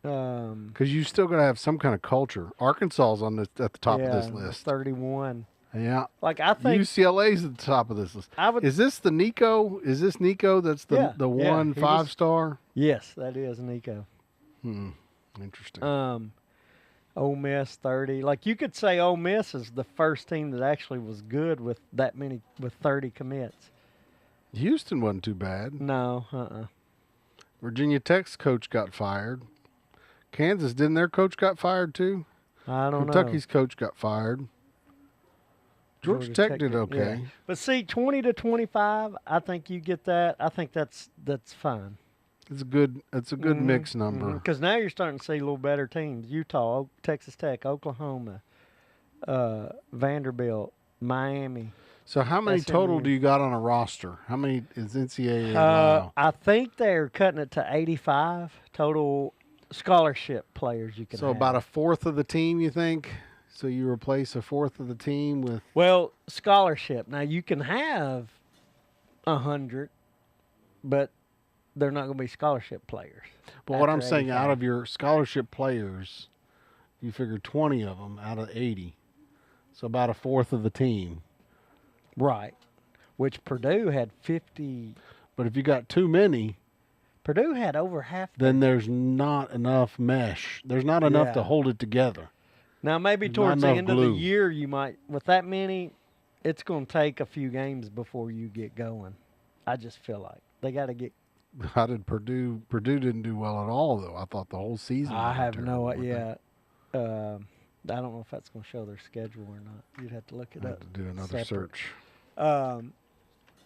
Um, Because you still got to have some kind of culture. Arkansas's at the top of this list. 31. Yeah. Like, I think UCLA's at the top of this list. I would. Is this the Nico? Is this Nico that's the Yeah, one he was- 5-star? Yes, that is Nico. Interesting. Ole Miss 30. Like, you could say Ole Miss is the first team that actually was good with that many, with 30 commits. Houston wasn't too bad. No, Virginia Tech's coach got fired. Kansas, didn't their coach got fired too? I don't know. Kentucky's coach got fired. Georgia Tech did okay. yeah. But see, 20 to 25, I think you get that. I think that's fine. It's a good mix number. Because now you're starting to see a little better teams. Utah, Texas Tech, Oklahoma, Vanderbilt, Miami. So how many SMU. total do you got on a roster? How many is NCAA allow? I think they're cutting it to 85 total scholarship players you can So have. about a fourth of the team, you think? So you replace a fourth of the team with Well, scholarship. Now, you can have 100, but they're not going to be scholarship players. But what I'm after saying, 85. out of your scholarship players, you figure 20 of them out of 80. So about a fourth of the team. Right. Which Purdue had 50. But if you got too many, Purdue had over half. then there's not enough mesh. There's not enough to Yeah. hold it together. Now, maybe Not towards the enough end of glue. the year, you might, with that many, it's going to take a few games before you get going. I just feel like they got to get. How did Purdue? Purdue didn't do well at all, though. I thought the whole season. I was have terrible, no wasn't it? idea. I don't know if that's going to show their schedule or not. You'd have to look it I up. have to do another separate. search.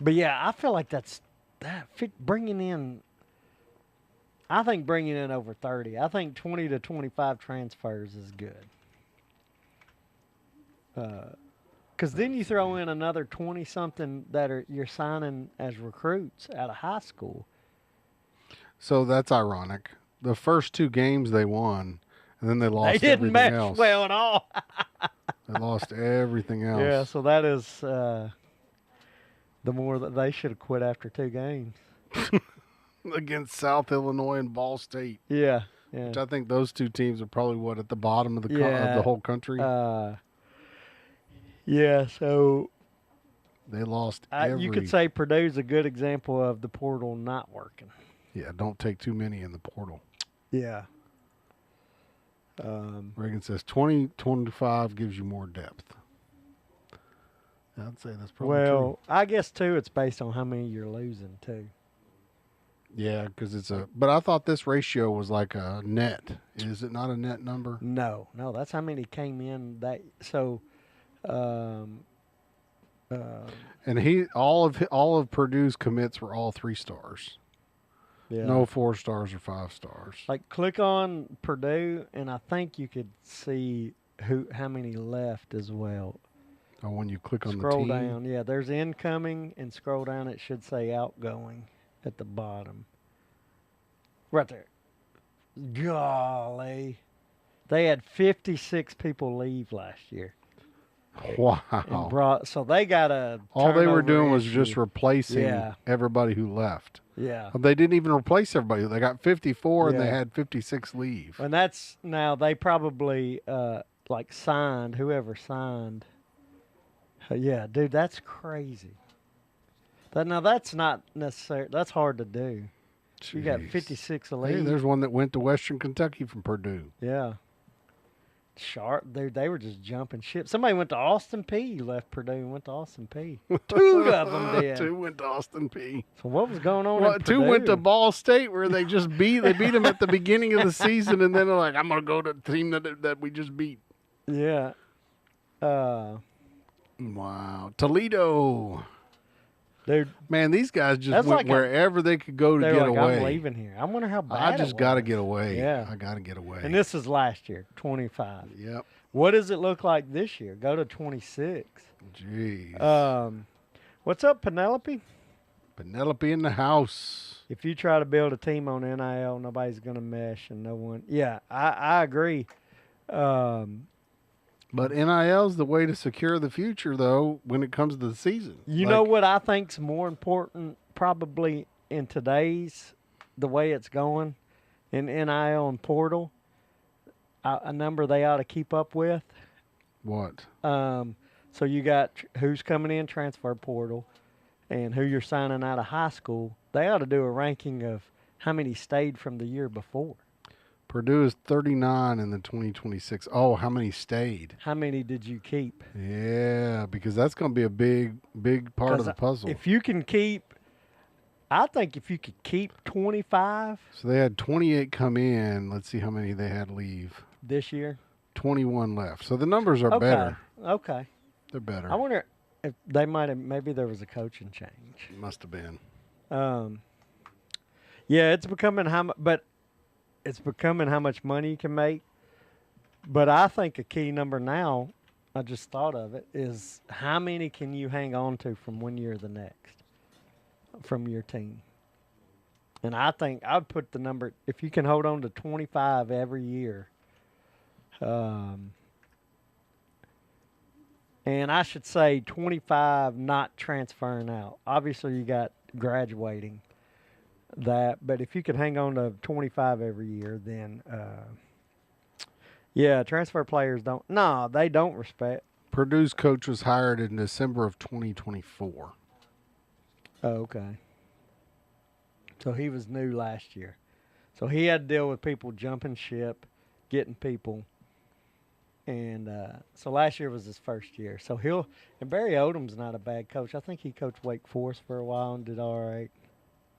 But yeah, I feel like bringing in. I think bringing in over 30. I think 20 to 25 transfers is good. Because then you throw in another 20 something that you're signing as recruits out of high school. So that's ironic. The first 2 games they won, and then they lost They didn't everything match else. well at all. They lost everything else. Yeah, so that is the more that they should have quit after 2 games. Against South Illinois and Ball State, Yeah, which yeah. I think those 2 teams are probably at the bottom of of Yeah. the whole country. Yeah, so They lost you could say Purdue's a good example of the portal not working. Yeah, don't take too many in the portal. Yeah. Reagan says 20-25 gives you more depth. I'd say that's probably true. Well, I guess too it's based on how many you're losing too. Yeah, because but I thought this ratio was like a net. Is it not a net number? No, that's how many came in that. So, And all of Purdue's commits were all 3 stars. Yeah. No 4 stars or 5 stars. Like click on Purdue, and I think you could see how many left as well. Oh, when you click on Scroll the team. down, yeah. There's incoming, and scroll down. It should say outgoing at the bottom. Right there. Golly, they had 56 people leave last year. Wow. So they got a. All they were doing was issue. just replacing everybody who left. Yeah. They didn't even replace everybody. They got 54 and they Yeah. had 56 leave. And that's now they probably like signed whoever signed. Yeah, dude, that's crazy. That's not necessary. That's hard to do. You got Jeez. 56 Hey, leave. there's one that went to Western Kentucky from Purdue. Yeah. Sharp. They were just jumping ship. Somebody went to Austin P. Left Purdue and went to Austin P. 2 of them did. 2 went to Austin P. So what was going on? Well, in 2 Purdue? went to Ball State where they just beat them at the beginning of the season, and then they're like, I'm gonna go to the team that we just beat. Yeah. Wow. Toledo. Dude, Man, these guys just That's went like wherever they could go to they're get like, away. I'm leaving here. I wonder how bad I it just got to was. get away. Yeah. I got to get away. And this is last year, 25. Yep. What does it look like this year? Go to 26. Jeez. What's up, Penelope? Penelope in the house. If you try to build a team on NIL, nobody's going to mesh and no one. Yeah, I agree. But NIL's the way to secure the future, though, when it comes to the season. You know what I think's more important probably in today's, the way it's going, in NIL and portal, a number they ought to keep up with? What? So you got who's coming in transfer portal and who you're signing out of high school. They ought to do a ranking of how many stayed from the year before. Purdue is 39 in the 2026. Oh, how many stayed? How many did you keep? Yeah, because that's going to be a big part of the puzzle. If you can keep, I think if you could keep 25. So they had 28 come in. Let's see how many they had leave. This year? 21 left. So the numbers are better. Okay. They're better. I wonder if they might have, maybe there was a coaching change. Must have been. Yeah, it's becoming it's becoming how much money you can make. But I think a key number now, I just thought of it, is how many can you hang on to from one year to the next from your team? And I think I'd put the number, if you can hold on to 25 every year. And I should say 25 not transferring out. Obviously, you got graduating that, but if you could hang on to 25 every year, then yeah, transfer players they don't respect. Purdue's coach was hired in December of 2024. Oh, okay. So he was new last year. So he had to deal with people jumping ship, getting people. And so last year was his first year. So and Barry Odom's not a bad coach. I think he coached Wake Forest for a while and did all right.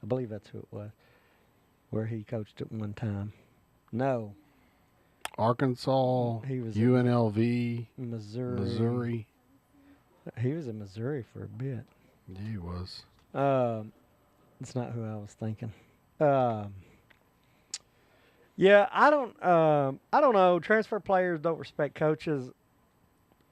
I believe that's who it was, where he coached at one time. No. Arkansas, He was UNLV, Missouri. He was in Missouri for a bit. Yeah, he was. It's not who I was thinking. Yeah, I don't know. Transfer players don't respect coaches.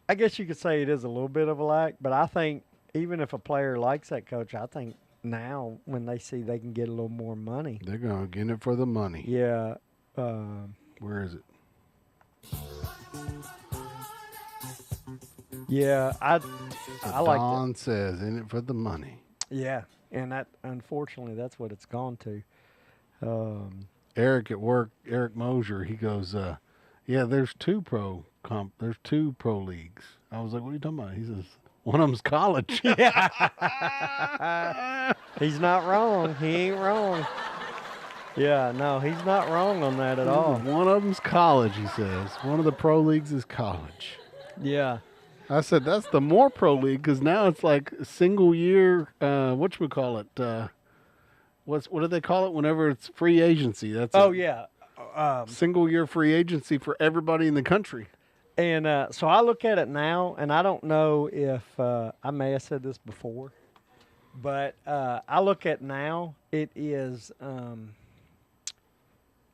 I guess you could say it is a little bit of a lack, but I think even if a player likes that coach, I think now when they see they can get a little more money. They're going to get it for the money. Yeah. Where is it? Yeah, I like that. Don says, in it for the money. Yeah, and that unfortunately that's what it's gone to. Eric at work, Eric Mosier, he goes, yeah, there's two pro leagues. I was like, what are you talking about? He says, one of them's college. He's not wrong. He ain't wrong. Yeah, no, he's not wrong on that at all. One of them's college, he says. One of the pro leagues is college. Yeah. I said, that's the more pro league, because now it's like a single year, whatchamacallit, what do they call it whenever it's free agency? That's yeah. single year free agency for everybody in the country. And so I look at it now, and I don't know if I may have said this before, but I look at now, it is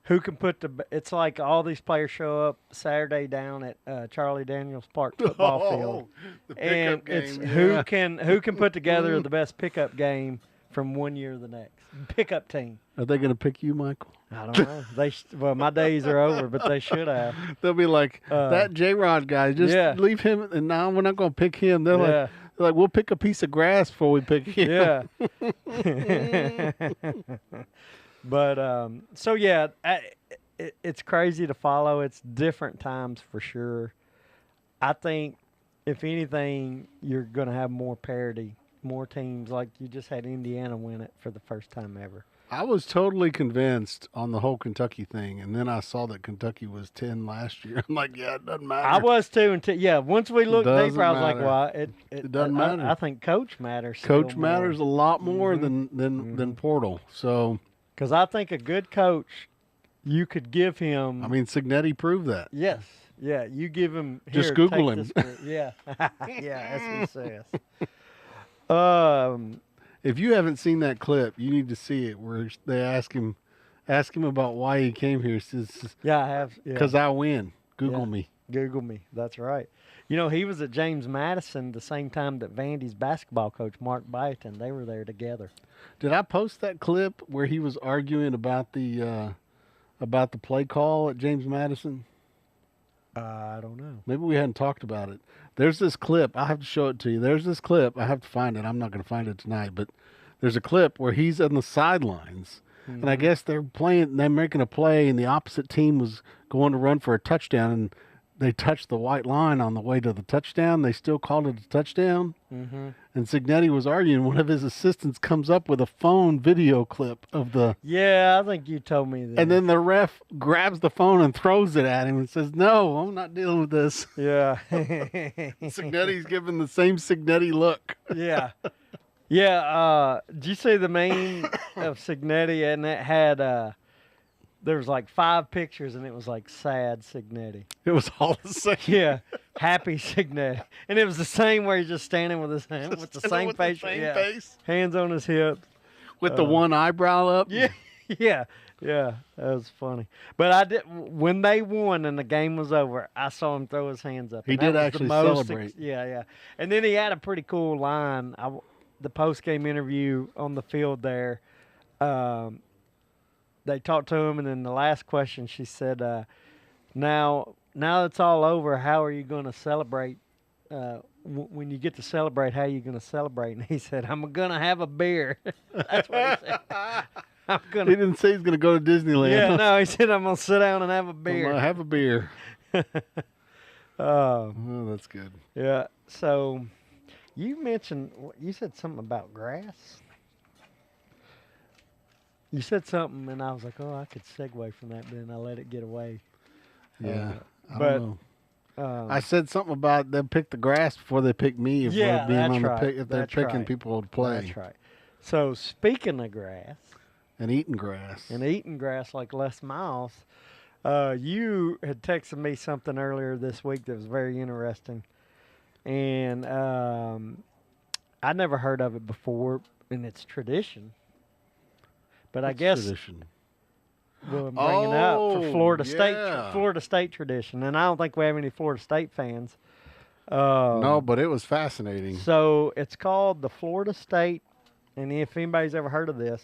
who can put it's like all these players show up Saturday down at Charlie Daniels Park football field. The And pickup it's game. who can put together the best pickup game from one year to the next. Pickup team. Are they going to pick you, Michael? I don't know. Well, my days are over, but they should have. They'll be like, that Jrod guy, just leave him, and now we're not going to pick him. They're like, we'll pick a piece of grass before we pick him. Yeah. But, so, yeah, it's crazy to follow. It's different times for sure. I think, if anything, you're going to have more parity, more teams. Like you just had Indiana win it for the first time ever. I was totally convinced on the whole Kentucky thing, and then I saw that Kentucky was 10 last year. I'm like, yeah, it doesn't matter. I was too until once we looked deeper, I was like, well, it doesn't matter. I think coach matters. Coach matters a lot more than Portal. So, because I think a good coach, you could give him. I mean, Signetti proved that. Yes, yeah, you give him. Just Google him. Yeah, yeah, that's what he says. If you haven't seen that clip, you need to see it where they ask him about why he came here. He says, yeah, I have. Because I win. Google me. Google me. That's right. You know, he was at James Madison the same time that Vandy's basketball coach, Mark Byton, they were there together. Did I post that clip where he was arguing about the play call at James Madison? I don't know. Maybe we hadn't talked about it. There's this clip. I'll have to show it to you. There's this clip. I have to find it. I'm not going to find it tonight, but there's a clip where he's on the sidelines, and I guess they're making a play, and the opposite team was going to run for a touchdown, and they touched the white line on the way to the touchdown. They still called it a touchdown. Mm-hmm. And Signetti was arguing. One of his assistants comes up with a phone video clip of the. Yeah, I think you told me that. And then the ref grabs the phone and throws it at him and says, "No, I'm not dealing with this." Yeah. Signetti's giving the same Signetti look. Yeah. Yeah. Did you see the meme of Signetti? And it had. There was like 5 pictures, and it was like sad Signetti. It was all the same. Yeah, happy Signetti, and it was the same where he's just standing with his hand with the same face. Face, hands on his hip, with the one eyebrow up. Yeah, yeah, yeah. That was funny. But I did when they won and the game was over. I saw him throw his hands up. He did actually celebrate. Yeah. And then he had a pretty cool line. The post-game interview on the field there. They talked to him, and then the last question, she said, now it's all over, how are you going to celebrate? When you get to celebrate, how are you going to celebrate? And he said, I'm going to have a beer. That's what he said. He didn't say he's going to go to Disneyland. Yeah, no, he said, I'm going to sit down and have a beer. I'm going to have a beer. Oh, that's good. Yeah, so you said something about grass. You said something, and I was like, oh, I could segue from that, but then I let it get away. Yeah, I don't know. I said something about them pick the grass before they pick me. If they're picking people to play. That's right. So speaking of grass. And eating grass. Like Les Miles, you had texted me something earlier this week that was very interesting. And I'd never heard of it before, and it's tradition. But I guess tradition. Well, I'm bringing up for Florida State tradition, and I don't think we have any Florida State fans. No, but it was fascinating. So it's called the Florida State, and if anybody's ever heard of this,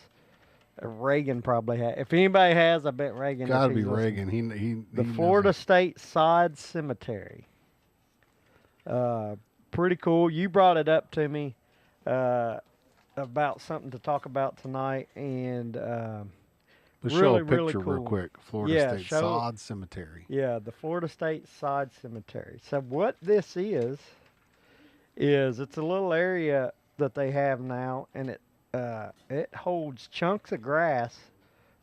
Reagan probably has. If anybody has, I bet Reagan. Got to be Reagan. He Florida State Sod Cemetery. Pretty cool. You brought it up to me. About something to talk about tonight, and show a picture cool. real quick. Florida State Sod Cemetery. Yeah, the Florida State Sod Cemetery. So what this is it's a little area that they have now, and it holds chunks of grass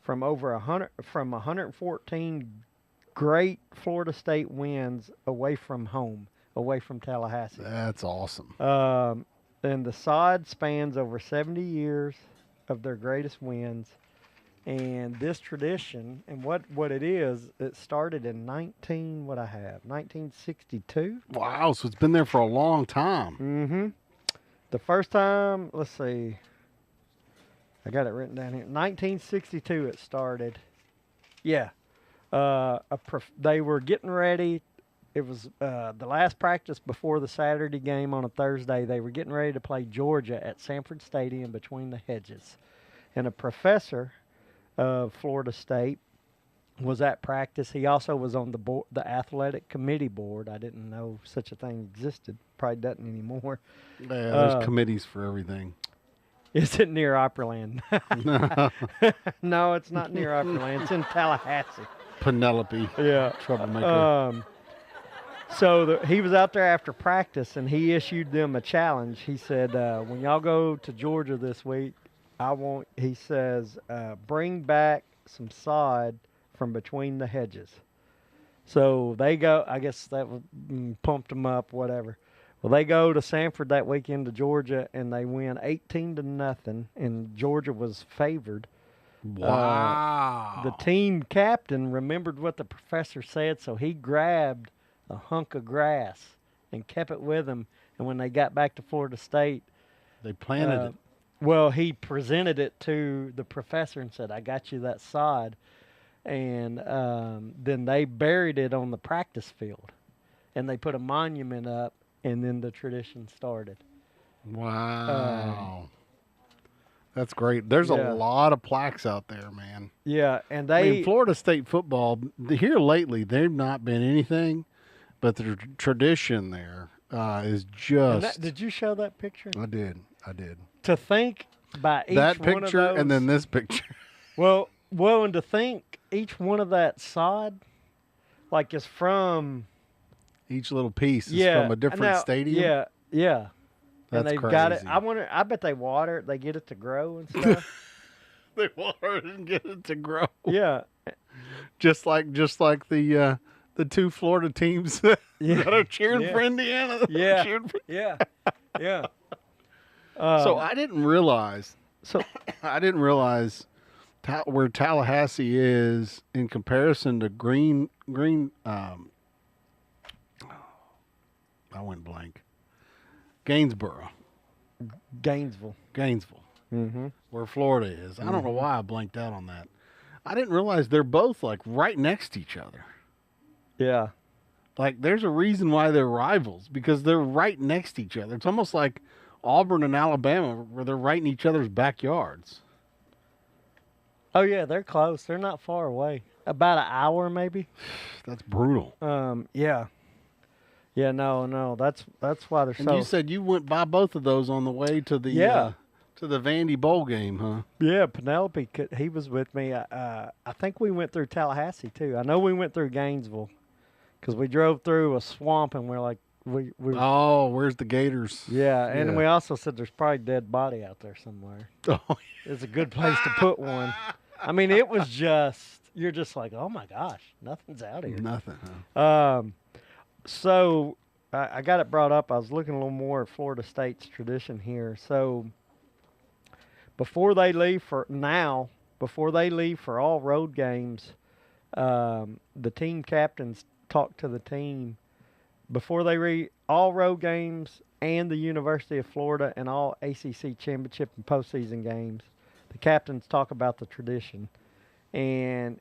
from 114 great Florida State wins away from home, away from Tallahassee. That's awesome. And the sod spans over 70 years of their greatest wins. And this tradition, and what it is, it started in 1962. Wow, so it's been there for a long time. Mm-hmm. The first time, let's see, I got it written down here. 1962 it started. Yeah. They were getting ready. It was the last practice before the Saturday game on a Thursday. They were getting ready to play Georgia at Sanford Stadium between the hedges. And a professor of Florida State was at practice. He also was on the athletic committee board. I didn't know such a thing existed. Probably doesn't anymore. Yeah, there's committees for everything. Is it near Opryland? No. No, it's not near Opryland. It's in Tallahassee. Penelope. Yeah. Troublemaker. So he was out there after practice, and he issued them a challenge. He said, when y'all go to Georgia this week, he says, bring back some sod from between the hedges. So they go, I guess that pumped them up, whatever. Well, they go to Sanford that weekend to Georgia, and they win 18-0, and Georgia was favored. Wow. The team captain remembered what the professor said, so he grabbed a hunk of grass and kept it with him. And when they got back to Florida State, They planted it. well, he presented it to the professor and said, I got you that sod. And then they buried it on the practice field. And they put a monument up, and then the tradition started. Wow. That's great. There's a lot of plaques out there, man. Yeah, and I mean, Florida State football, here lately, they've not been anything, but the tradition there is just... did you show that picture? I did. To think by each That one of picture those, and then this picture. Well, and to think each one of that sod, like, is from... Each little piece is from a different stadium. Yeah. That's and they've crazy. got it. I bet they water it. They get it to grow and stuff. They water it and get it to grow. Yeah. Just like the two Florida teams that are cheering for Indiana. Yeah. Cheering for... Yeah. So I didn't realize where Tallahassee is in comparison to I went blank. Gainesville. Mm-hmm. Where Florida is. I don't know why I blanked out on that. I didn't realize they're both like right next to each other. Yeah. Like there's a reason why they're rivals, because they're right next to each other. It's almost like Auburn and Alabama, where they're right in each other's backyards. Oh yeah, they're close. They're not far away. About an hour maybe. That's brutal. Yeah. Yeah, no. That's why they're so. And you said you went by both of those on the way to the to the Vandy Bowl game, huh? Yeah, Penelope, he was with me. I think we went through Tallahassee too. I know we went through Gainesville because we drove through a swamp and we're like, we. Oh, where's the Gators? Yeah, and we also said there's probably a dead body out there somewhere. Oh, It's a good place to put one. I mean, it was just, you're just like, oh my gosh, nothing's out here. Nothing, huh? So I got it brought up. I was looking a little more at Florida State's tradition here. So before they leave for all road games, the team captains talk to the team before they all road games and the University of Florida and all ACC championship and postseason games. The captains talk about the tradition, and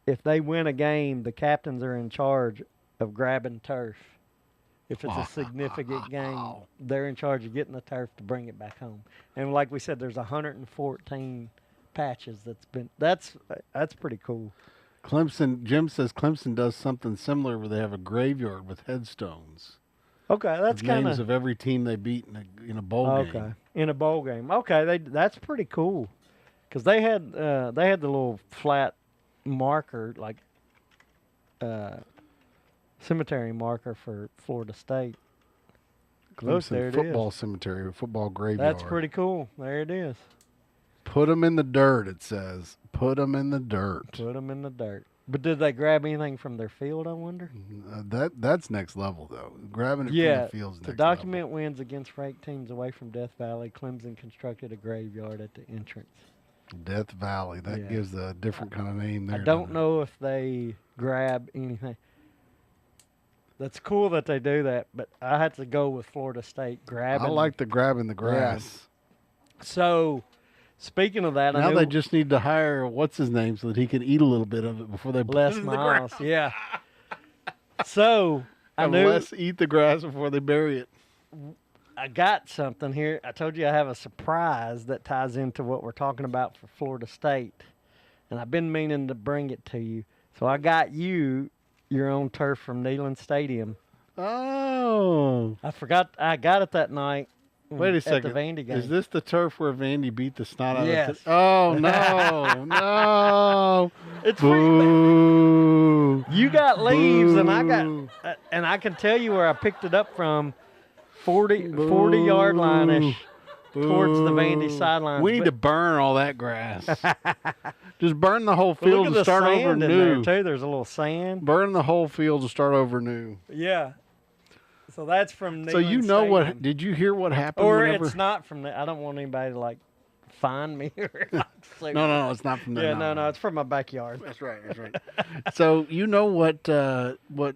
if they win a game, the captains are in charge of grabbing turf. If it's a significant game, they're in charge of getting the turf to bring it back home. And like we said, there's 114 patches that's pretty cool. Jim says Clemson does something similar where they have a graveyard with headstones. Okay, that's kind names of every team they beat in a bowl game. Okay, in a bowl game. Okay, that's pretty cool, because they had the little flat marker, like cemetery marker for Florida State. Clemson football cemetery, football graveyard. That's pretty cool. There it is. Put them in the dirt, it says. Put them in the dirt. Put them in the dirt. But did they grab anything from their field, I wonder? That's next level, though. Grabbing it from the field's next level. To document wins against ranked teams away from Death Valley, Clemson constructed a graveyard at the entrance. Death Valley. That gives a different kind of name there. I don't know if they grab anything. That's cool that they do that, but I had to go with Florida State grabbing. I like the grabbing the grass. Yeah. So, speaking of that, now they just need to hire what's his name so that he can eat a little bit of it before they Les put it in Miles. the ground. Yeah. So I knew Les eat the grass before they bury it. I got something here. I told you I have a surprise that ties into what we're talking about for Florida State, and I've been meaning to bring it to you. So I got you your own turf from Neyland Stadium. Oh. I forgot. I got it that night. Wait a second. At the Vandy game. Is this the turf where Vandy beat the snot out yes. of it? Oh, no. No. It's Boo. You got leaves, Boo. and I got, and I can tell you where I picked it up from, 40-yard line-ish towards the Vandy sidelines. We need to burn all that grass. Just burn the whole Well, field look to at the start over sand in new. there, too. There's a little sand. Burn the whole field to start over new. Yeah. So that's from Neyland So you know Stadium. what? Did you hear what happened? Or whenever? it's not from there. I don't want anybody to, like, find me. Or No, it's not from there. Yeah, no, it's from my backyard. That's right. So you know what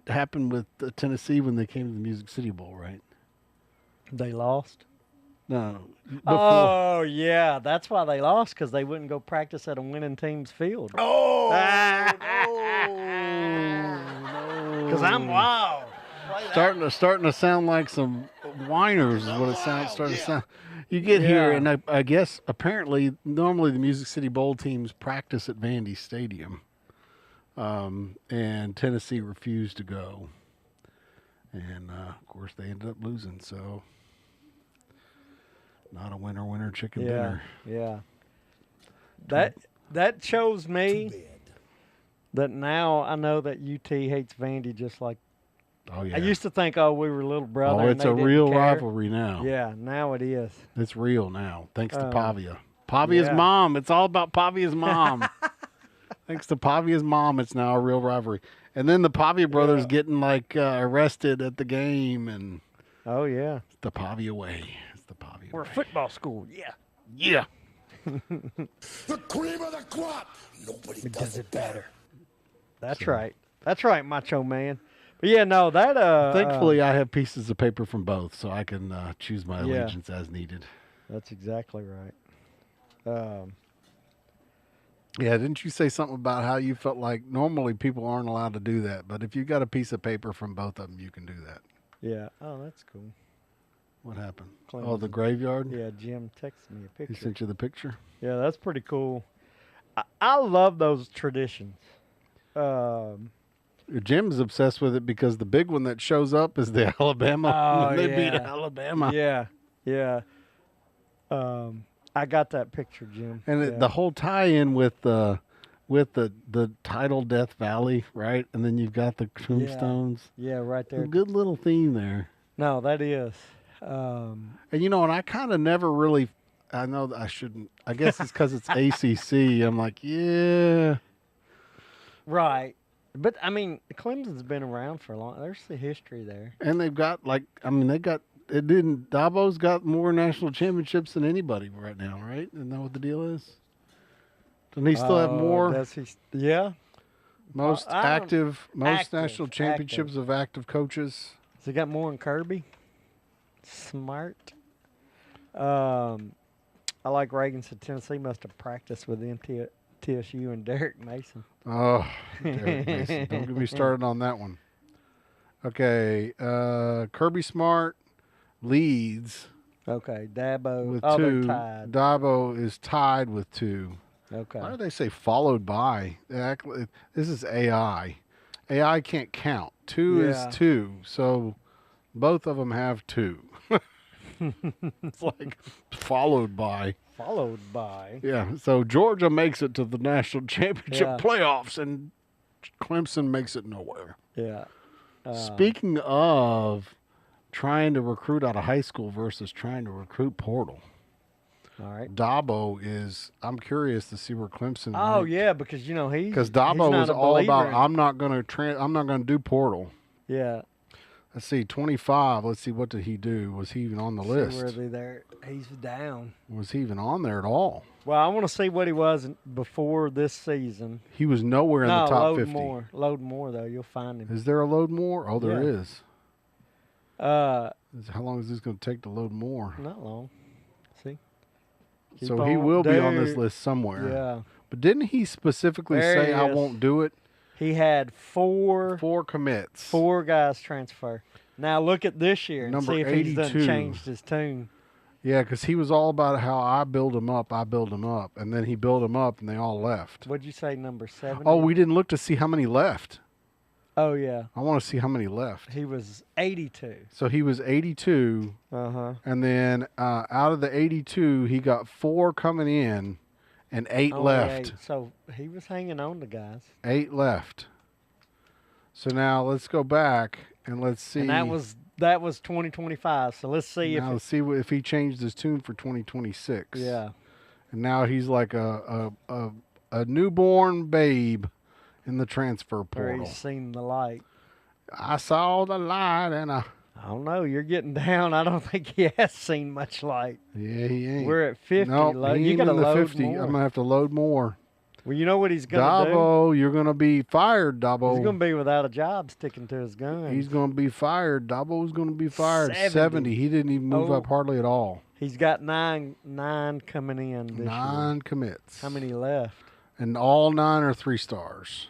happened with Tennessee when they came to the Music City Bowl, right? They lost? No. Before. Oh, yeah. That's why they lost, because they wouldn't go practice at a winning team's field. Oh! Because I'm wild. Starting to sound like some whiners is what it sounds. Starting to sound. You get here, and I guess apparently normally the Music City Bowl teams practice at Vandy Stadium, and Tennessee refused to go, and of course they ended up losing. So not a winner chicken dinner. Yeah. That shows me that now I know that UT hates Vandy just like. Oh yeah. I used to think, we were little brother. Oh, it's a real rivalry now. Yeah, now it is. It's real now, thanks to Pavia. Pavia's mom. It's all about Pavia's mom. Thanks to Pavia's mom, it's now a real rivalry. And then the Pavia brothers getting arrested at the game, and oh yeah, it's the Pavia way. It's the Pavia We're way. a football school. Yeah. The cream of the crop. Nobody does it better. That's right. That's right, Macho Man. But yeah, no, that Thankfully, I have pieces of paper from both, so I can choose my allegiance as needed. That's exactly right. Yeah, didn't you say something about how you felt like normally people aren't allowed to do that, but if you got a piece of paper from both of them, you can do that? Yeah. Oh, that's cool. What happened? Clemson. Oh, the graveyard? Yeah, Jim texted me a picture. He sent you the picture? Yeah, that's pretty cool. I love those traditions. Jim's obsessed with it because the big one that shows up is the Alabama. Oh, They beat Alabama. Yeah. I got that picture, Jim. And the whole tie-in with the title Death Valley, right? And then you've got the tombstones. Yeah, right there. A good little theme there. No, that is. And and I kind of never really. I know that I shouldn't. I guess it's because it's ACC. I'm like, yeah. Right. But, I mean, Clemson's been around for a long. There's the history there. And they've got Dabo's got more national championships than anybody right now, right? Isn't that what the deal is? Doesn't he still have more? Does he? Yeah. Most active national championships of active coaches. Has he got more than Kirby? Smart. I like Reagan said Tennessee must have practiced with TSU and Derek Mason. Oh, Derek Mason. Don't get me started on that one. Okay. Kirby Smart leads. Okay. Dabo. With 2. They're tied. Dabo is tied with 2. Okay. Why do they say followed by? This is AI. AI can't count. 2 is 2. So both of them have 2. It's like followed by. Followed by. Yeah. So Georgia makes it to the national championship playoffs, and Clemson makes it nowhere. Yeah. Speaking of trying to recruit out of high school versus trying to recruit portal. All right. Dabo is. I'm curious to see where Clemson. Oh yeah, because because Dabo was all about I'm not going to do portal. Yeah. Let's see, 25. Let's see, what did he do? Was he even on the list? He's down. Was he even on there at all? Well, I want to see what he was before this season. He was nowhere in the top 50. Load more, though. You'll find him. Is there a load more? Oh, there Yeah. is. How long is this going to take to load more? Not long. See? So he will be on this list somewhere. Yeah. But didn't he specifically There say, he I is. won't do it? He had four Commits. 4 guys transfer. Now look at this year and Number see if he's 82. done changed his tune. Yeah, because he was all about how I build him up. And then he built him up, and they all left. What'd you say, number 7? Oh, we didn't look to see how many left. Oh, yeah. I want to see how many left. He was 82. So he was 82, Uh-huh. and then out of the 82, he got 4 coming in and 8 Only left. 8. So he was hanging on to guys. 8 left. So now let's go back and let's see. And that was 2025. So let's see Let's see if he changed his tune for 2026. Yeah. And now he's like a newborn babe in the transfer Or portal. he's seen the light. I saw the light and I don't know. You're getting down. I don't think he has seen much light. yeah, he ain't. We're at 50. No, he You ain't got to in the load 50. more. I'm going to have to load more. Well, you know what he's going to do? Dabo, you're going to be fired, Dabo. He's going to be without a job sticking to his gun. He's going to be fired. Dabo's going to be fired. 70. 70. He didn't even move up hardly at all. He's got nine coming in this year. 9 commits. How many left? And all 9 are 3 stars.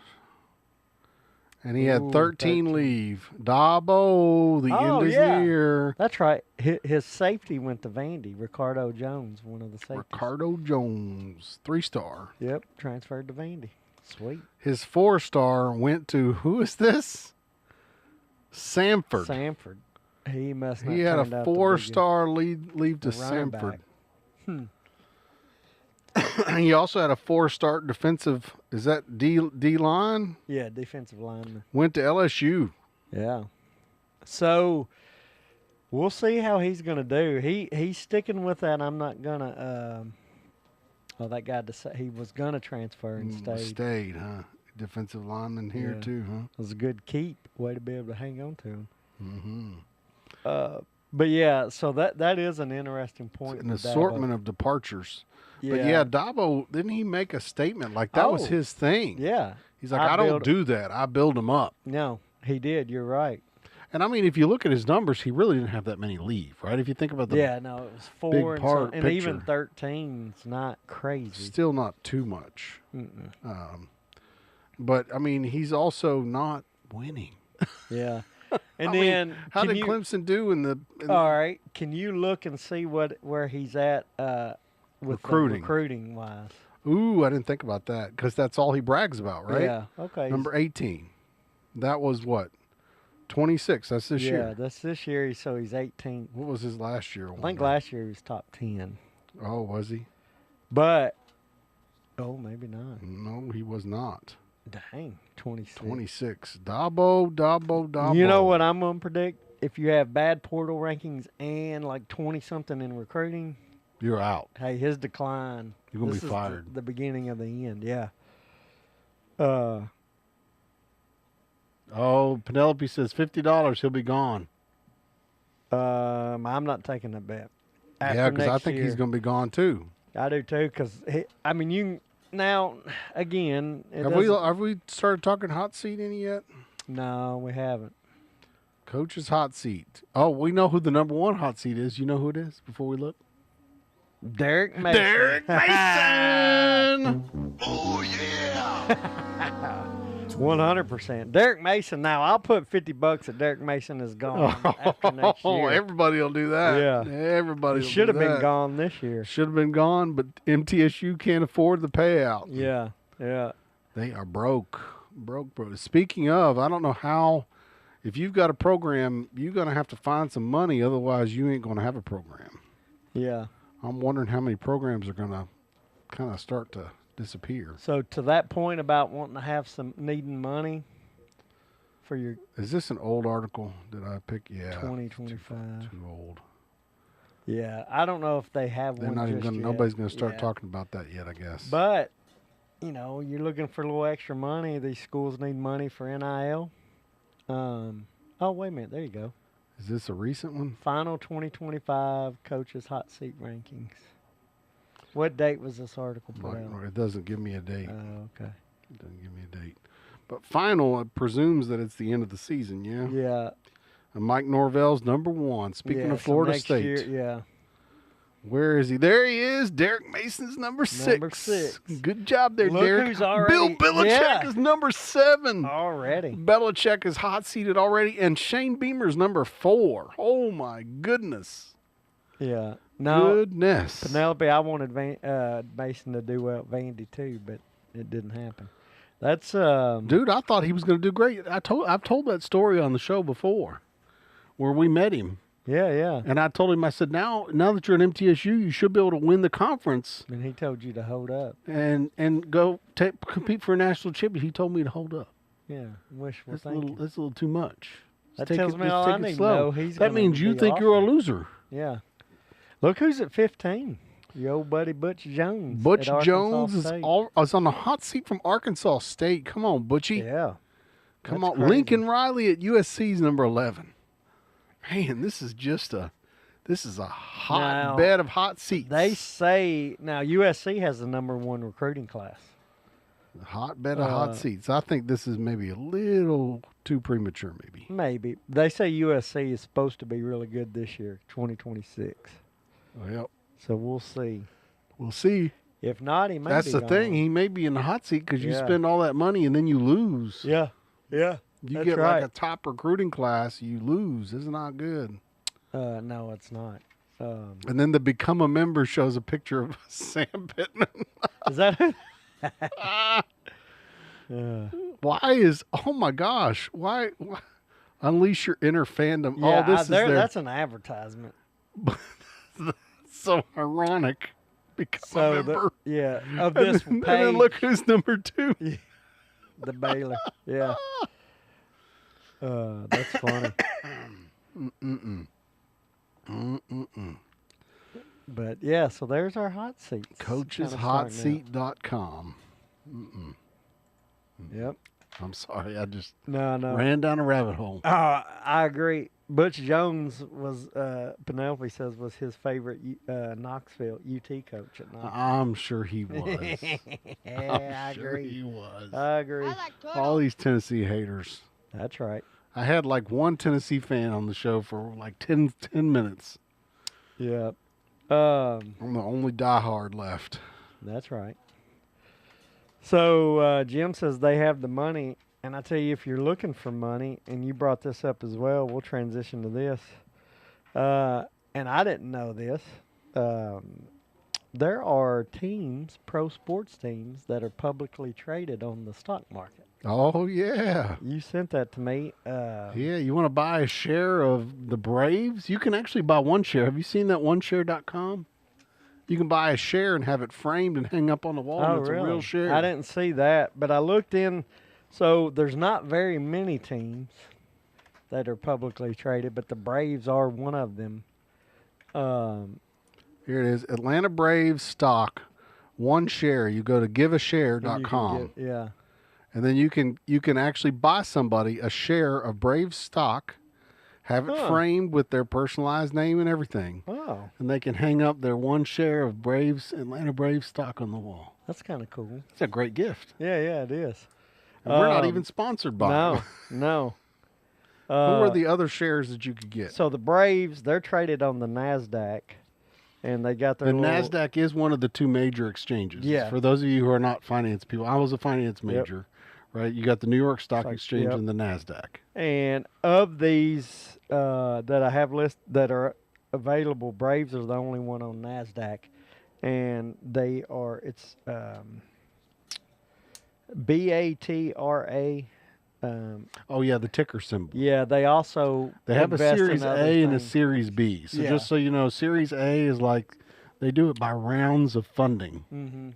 And he had 13 leave. Dabo, the end of the year. That's right. His safety went to Vandy. Ricardo Jones, one of the safeties. Ricardo Jones, 3-star. Yep, transferred to Vandy. Sweet. His 4-star went to, who is this? Samford. Samford. He must not He had turned a out to be 4-star leave to a running Samford. back. He also had a 4-star defensive, is that D-line? Yeah, defensive lineman. Went to LSU. Yeah. So we'll see how he's going to do. He's sticking with that. I'm not going to that guy he was going to transfer and stayed. Stayed, huh? Defensive lineman here too, huh? It was a good keep. Way to be able to hang on to him. Mm-hmm. But yeah, so that is an interesting point. An with assortment Dabo. of departures. Yeah. But yeah, Dabo, didn't he make a statement like that was his thing? Yeah. He's like, I don't do that. I build them up. No, he did. You're right. And I mean, if you look at his numbers, he really didn't have that many leave, right? If you think about the it was 4 big part and even 13's not crazy. still not too much. But I mean, he's also not winning. Yeah. And I mean, then how did Clemson do in the all right, can you look and see where he's at with recruiting wise? Ooh, I didn't think about that because that's all he brags about, right? Yeah. Okay. Number 18. That was what? 26. That's this year. Yeah, that's this year. So he's 18. What was his last year? I think last year he was top 10. Oh, was he? But maybe not. No, he was not. Dang, 26. 26. Dabo. You know what I'm going to predict? If you have bad portal rankings and like 20-something in recruiting, you're out. hey, his decline. You're going to this be is fired. The beginning of the end, yeah. Penelope says $50. He'll be gone. I'm not taking that bet. Yeah, because I think he's going to be gone too. I do too, because, I mean, you now, again. Have we started talking hot seat any yet? No, we haven't. Coach's hot seat. Oh, we know who the number 1 hot seat is. You know who it is before we look? Derek Mason. Derek Mason! Oh, yeah! 100%. Derek Mason. Now, I'll put $50 that Derek Mason is gone after next year. Everybody will do that. Yeah. Everybody He should have been gone this year. Should have been gone, but MTSU can't afford the payout. Yeah. They are broke. Broke. Speaking of, I don't know how, if you've got a program, you're going to have to find some money. Otherwise, you ain't going to have a program. Yeah. I'm wondering how many programs are going to kind of start to disappear. So to that point about wanting to have some needing money for your Is this an old article? Did I pick? Yeah. 2025. Too old. Yeah, I don't know if they have They're one. not even just going. yet. Nobody's going to start Yeah. talking about that yet, I guess. But you're looking for a little extra money. These schools need money for NIL. Oh, wait a minute. There you go. Is this a recent one? Final 2025 coaches hot seat rankings. What date was this article put out? It doesn't give me a date. Oh, okay. It doesn't give me a date. But final, it presumes that it's the end of the season, yeah? Yeah. And Mike Norvell's number 1. Speaking of Florida State. Year, yeah. Where is he? There he is. Derek Mason's number 6. Number 6. Good job there, Look Derek. who's already, Bill Belichick is number 7. Already. Belichick is hot seated already. And Shane Beamer's number 4. Oh, my goodness. Yeah. No, Goodness. Penelope, I wanted Mason to do well at Vandy too, but it didn't happen. That's Dude, I thought he was going to do great. I've told that story on the show before, where we met him. Yeah. And I told him, I said, now that you're at MTSU, you should be able to win the conference And he told you to hold up. and go compete for a national championship. He told me to hold up. Yeah, wishful That's thinking. a little too much. That Take tells it- me just all take I it need to slow. know. He's That gonna means you be think you're a awesome. loser. Yeah. Look who's at 15. Your old buddy Butch Jones. Butch at Arkansas Jones is State. is on the hot seat from Arkansas State. Come on, Butchie. Yeah. Come that's on. crazy. Lincoln Riley at USC's number 11. Man, this is a hotbed of hot seats. They say now USC has the number 1 recruiting class. Hotbed of hot seats. I think this is maybe a little too premature, maybe. Maybe. They say USC is supposed to be really good this year, 2026. Well, So we'll see. we'll see. If not, he may That's be the thing. gone. He may be in the hot seat because you Yeah. spend all that money and then you lose. Yeah. You That's get right. like a top recruiting class, you lose. It's not good. No, it's not. And then the become a member shows a picture of Sam Pittman. Is that who? Oh my gosh, why unleash your inner fandom? Yeah, This is that's an advertisement. so ironic. Become a So, member. of And this then, page, and then look who's number 2. the Baylor. Yeah. That's funny. But yeah, so there's our hot seats. CoachesHotSeat.com. Yep. I'm sorry, I just No. ran down a rabbit hole. I agree. Butch Jones was Penelope says was his favorite Knoxville UT coach at Knoxville. I'm sure he was. I Sure agree. he was. I agree. I like turtles. All these Tennessee haters. That's right. I had like one Tennessee fan on the show for like 10 minutes. Yeah. I'm the only diehard left. That's right. So Jim says they have the money, and I tell you, if you're looking for money, and you brought this up as well, we'll transition to this. And I didn't know this. There are teams, pro sports teams, that are publicly traded on the stock market. Oh, yeah. You sent that to me. Yeah, you want to buy a share of the Braves? You can actually buy one share. Have you seen that oneshare.com? You can buy a share and have it framed and hang up on the wall. Oh, And it's really? a real share. I didn't see that, but I looked in. So there's not very many teams that are publicly traded, but the Braves are one of them. Here it is. Atlanta Braves stock, one share. You go to and you can giveashare.com. get- yeah. And then you can actually buy somebody a share of Braves stock, have it Huh. framed with their personalized name and everything. Oh, And they can hang up their one share of Atlanta Braves stock on the wall. that's kind of cool. It's a great gift. Yeah, it is. And we're not even sponsored by them. No. Who are the other shares that you could get? So the Braves, they're traded on the NASDAQ, and they got their The little, NASDAQ is one of the 2 major exchanges. Yeah. For those of you who are not finance people, I was a finance major, right? You got the New York Stock Exchange yep. and the NASDAQ. And of these that I have listed that are available, Braves are the only one on NASDAQ, and it's BATRA. Oh, yeah, the ticker symbol. Yeah, they also They have a invest in Series other A and a things. Series B. So Yeah. just so you know, Series A is like they do it by rounds of funding. Mhm.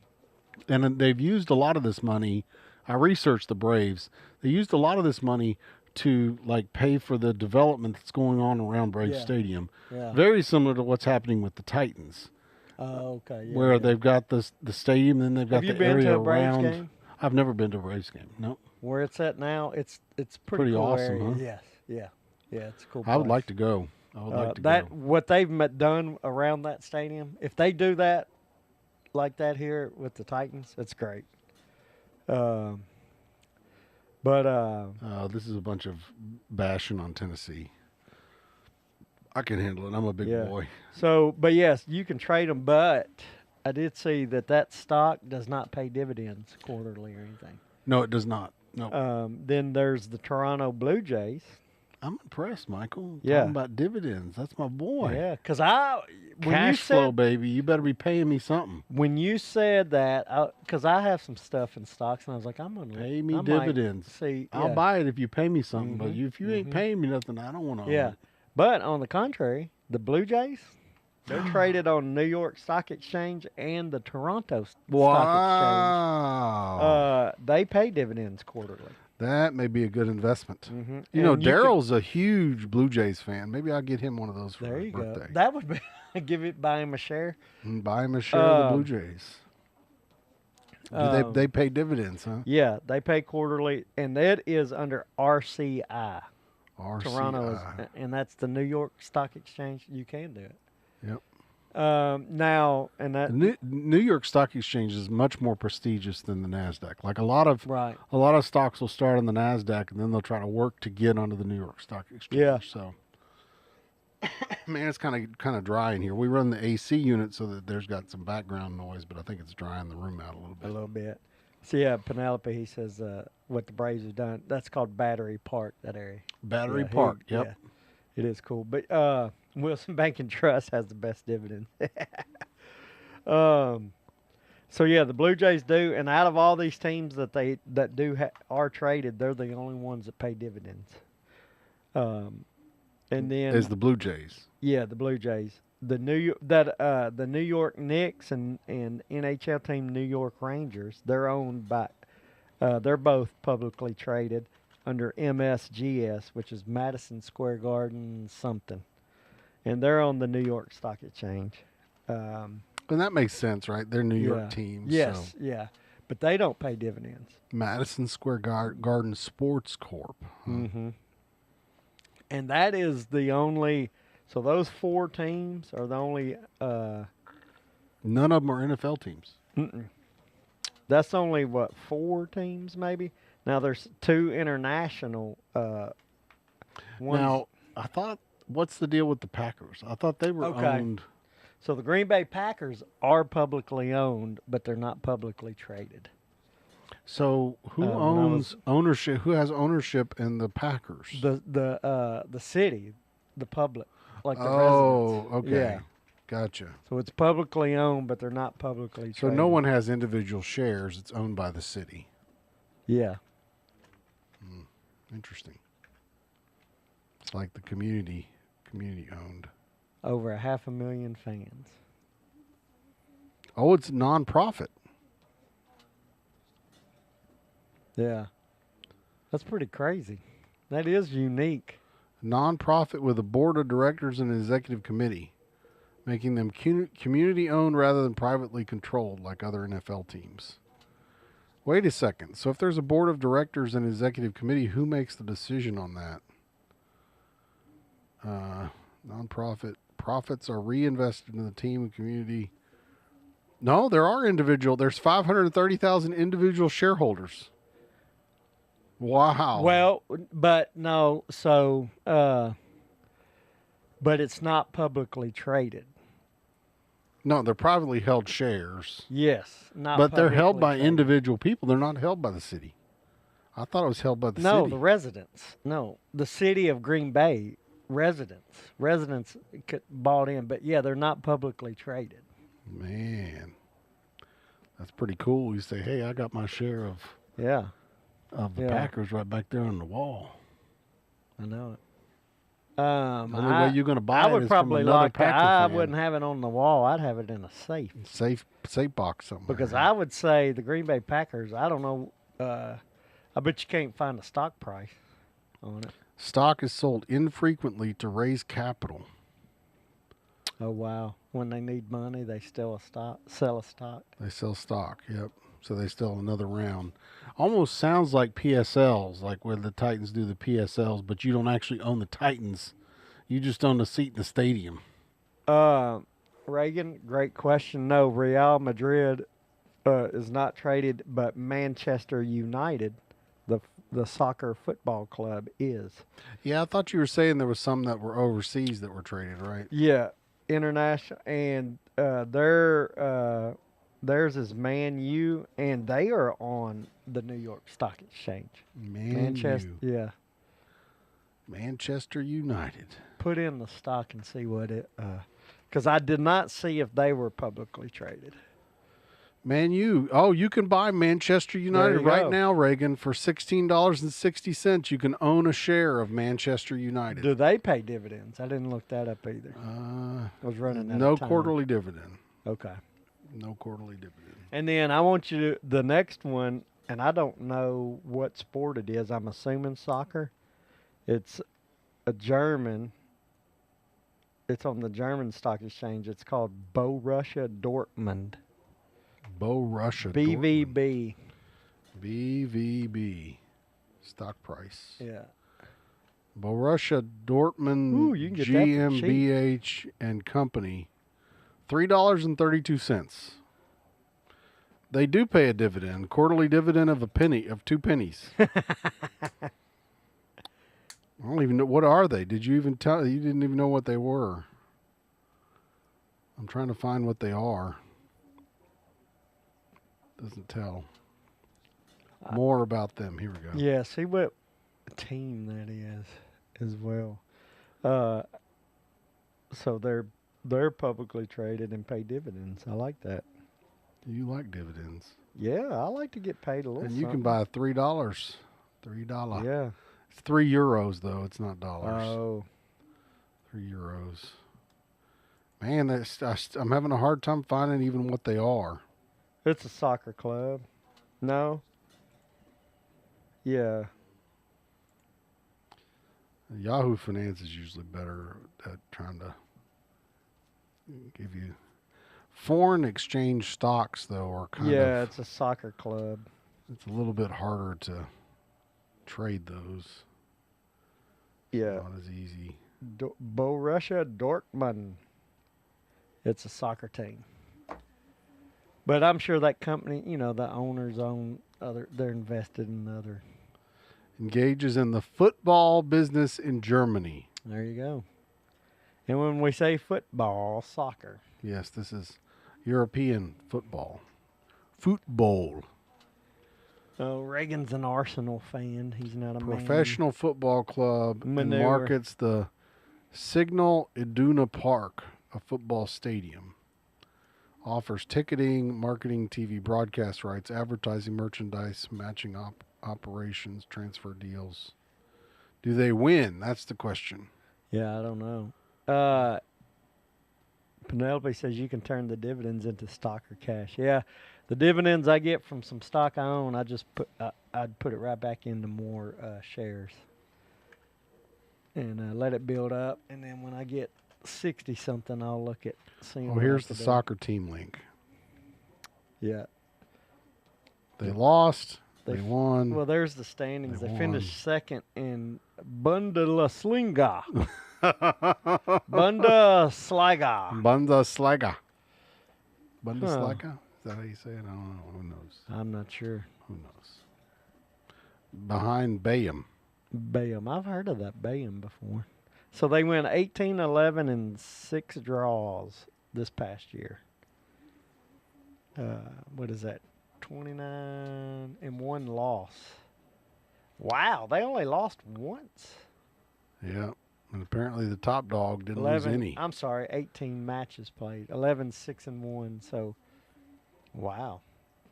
And then they've used a lot of this money. I researched the Braves. They used a lot of this money to like pay for the development that's going on around Braves Yeah. Stadium. Yeah. Very similar to what's happening with the Titans, Oh, okay. Yeah, where yeah. they've got the stadium, then they've got Have you the been area to a Braves around. game? I've never been to a Braves game. No. Where it's at now, it's pretty Pretty cool awesome, area. huh? Yes. Yeah. Yeah, it's a cool. I would place. like to go. I would like to that go. what they've done around that stadium. If they do that like that here with the Titans, it's great. But This is a bunch of bashing on Tennessee. I can handle it. I'm a big boy. So, but yes, you can trade them. But I did see that stock does not pay dividends quarterly or anything. No, it does not. No. Then there's the Toronto Blue Jays. I'm impressed, Michael. Yeah. Talking about dividends. That's my boy. Yeah, because Cash flow, baby. You better be paying me something. When you said that, because I have some stuff in stocks, and I was like, I'm gonna pay me dividends. See, I'll buy it if you pay me something, but if you ain't Mm-hmm. paying me nothing, I don't want to. Yeah, but on the contrary, the Blue Jays, they're traded on New York Stock Exchange and the Toronto Stock Exchange. They pay dividends quarterly. That may be a good investment. Mm-hmm. You know, Daryl's a huge Blue Jays fan. Maybe I'll get him one of those for his birthday. Go. That would be buy him a share. Buy him a share of the Blue Jays. They pay dividends, huh? Yeah, they pay quarterly, and that is under RCI. Toronto is, and that's the New York Stock Exchange. You can do it. Yep. Now, and that New York Stock Exchange is much more prestigious than the NASDAQ. Like a lot of stocks will start on the NASDAQ and then they'll try to work to get onto the New York Stock Exchange. Yeah. So, man, it's kind of dry in here. We run the AC unit so that there's got some background noise, but I think it's drying the room out a little bit. A little bit. So yeah, Penelope, he says what the Braves have done. That's called Battery Park. That area. Battery Park. Yep. Yeah, it is cool, but. Wilson Bank and Trust has the best dividend. So yeah, the Blue Jays do, and out of all these teams that are traded, they're the only ones that pay dividends. And then is the Blue Jays. Yeah, the Blue Jays. The New York Knicks and NHL team New York Rangers. They're owned by. They're both publicly traded under MSGS, which is Madison Square Garden something. And they're on the New York Stock Exchange. And that makes sense, right? They're New York teams. Yes, so. yeah. But they don't pay dividends. Madison Square Garden Sports Corp. Mm-hmm. And that is the only... So those 4 teams are the only... None of them are NFL teams. Mm-mm. That's only, 4 teams maybe? Now there's 2 international... Now, I thought... What's the deal with the Packers? I thought they were owned. So the Green Bay Packers are publicly owned, but they're not publicly traded. So who owns ownership? Who has ownership in the Packers? The city, the public, like the residents. Oh, okay. Yeah. Gotcha. So it's publicly owned, but they're not publicly traded. So no one has individual shares. It's owned by the city. Yeah. Interesting. It's like the community owned. Over 500,000 fans. Oh, it's nonprofit. Yeah. That's pretty crazy. That is unique. Nonprofit with a board of directors and an executive committee, making them community owned rather than privately controlled like other NFL teams. Wait a second. So if there's a board of directors and executive committee, who makes the decision on that? Nonprofit profits are reinvested in the team and community. No, there's 530,000 individual shareholders. Wow. Well, but no, so, but it's not publicly traded. No, they're privately held shares. Yes, not. But they're held by traded. individual people. They're not held by the city. I thought it was held by the city. No, the residents. No, the city of Green Bay residents bought in, but yeah, they're not publicly traded. Man, that's pretty cool. You say, hey, I got my share of the Packers right back there on the wall. I know it. The only way you're going to buy I it would is probably from another like Packer I fan. wouldn't have it on the wall. I'd have it in a safe. Safe box somewhere. Because I would say the Green Bay Packers, I don't know, I bet you can't find a stock price on it. Stock is sold infrequently to raise capital. Oh, wow. When they need money, they sell a stock. They sell stock, yep. So they still have another round. Almost sounds like PSLs, like where the Titans do the PSLs, but you don't actually own the Titans. You just own the seat in the stadium. Reagan, great question. No, Real Madrid is not traded, but Manchester United, the soccer football club, is. Yeah, I thought you were saying there was some that were overseas that were traded, right? Yeah, international, and theirs is Man U, and they are on the New York Stock Exchange. Manchester, yeah. Manchester United. Put in the stock and see what it. Because I did not see if they were publicly traded. Man U. Oh, you can buy Manchester United right go. now, Reagan, for $16.60. You can own a share of Manchester United. Do they pay dividends? I didn't look that up either. I was running out no of time. quarterly dividend. Okay. No quarterly dividend. And then I want you to, the next one, and I don't know what sport it is. I'm assuming soccer. It's a German. It's on the German stock exchange. It's called Borussia Dortmund. Borussia BVB. BVB. Stock price. Yeah. Borussia Dortmund Ooh, you can get that for GmbH and Company. $3.32. They do pay a dividend, quarterly dividend of 2 pennies. I don't even know, what are they? Did you even tell? You didn't even know what they were. I'm trying to find what they are. Doesn't tell. More about them. Here we go. Yeah, see what team that is as well. So they're publicly traded and pay dividends. I like that. You like dividends. Yeah, I like to get paid a little. And you something. can buy $3. $3. Yeah. It's €3 though. It's not dollars. Oh. €3. Man, I'm having a hard time finding even what they are. It's a soccer club. No. Yeah. Yahoo Finance is usually better at trying to give you foreign exchange stocks, though, are kind of. Yeah, it's a soccer club. It's a little bit harder to trade those. Yeah. Not as easy. Borussia Dortmund. It's a soccer team. But I'm sure that company, the owners own they're invested in other. Engages in the football business in Germany. There you go. And when we say football, soccer. Yes, this is European football. Football. Oh, Reagan's an Arsenal fan. He's not a Professional football club and Manure. markets the Signal Iduna Park, a football stadium. Offers ticketing, marketing, TV broadcast rights, advertising, merchandise, matching operations, transfer deals. Do they win? That's the question. Yeah, I don't know. Penelope says you can turn the dividends into stock or cash. Yeah, the dividends I get from some stock I own, I'd put it right back into more shares and let it build up. And then when I get 60 something, I'll look at seeing. Oh, here's the soccer team link. Yeah. They lost. They won. Well, there's the standings. They They won. finished second in Bundesliga. Bundesliga. Bundesliga. Bundesliga? Is that how you say it? I don't know. Who knows? I'm not sure. Who knows? Behind Bayern. Bayern. I've heard of that Bayern before. So they went 18-11 and 6 draws this past year. What is that? 29 and 1 loss. Wow, they only lost once. Yeah. And apparently the top dog didn't lose any. I'm sorry, 18 matches played. 11, 6 and 1. So, wow.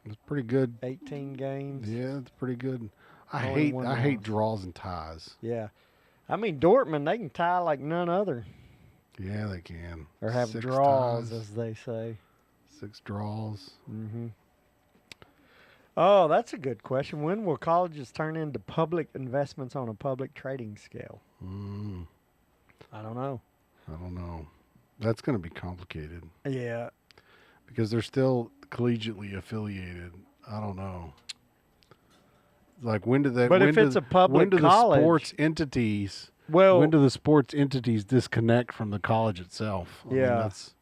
It's pretty good. 18 games. Yeah, it's pretty good. I Only hate one loss. draws and ties. Yeah. I mean, Dortmund, they can tie like none other. Yeah, they can. Or have 6 draws, ties, as they say. 6 draws. Mm-hmm. Oh, that's a good question. When will colleges turn into public investments on a public trading scale? I don't know. I don't know. That's going to be complicated Yeah. because they're still collegiately affiliated I don't know. Like when do they? But when if do, it's a public when do college- the sports entities? Well, When do the sports entities disconnect from the college itself? I mean, Yeah. that's,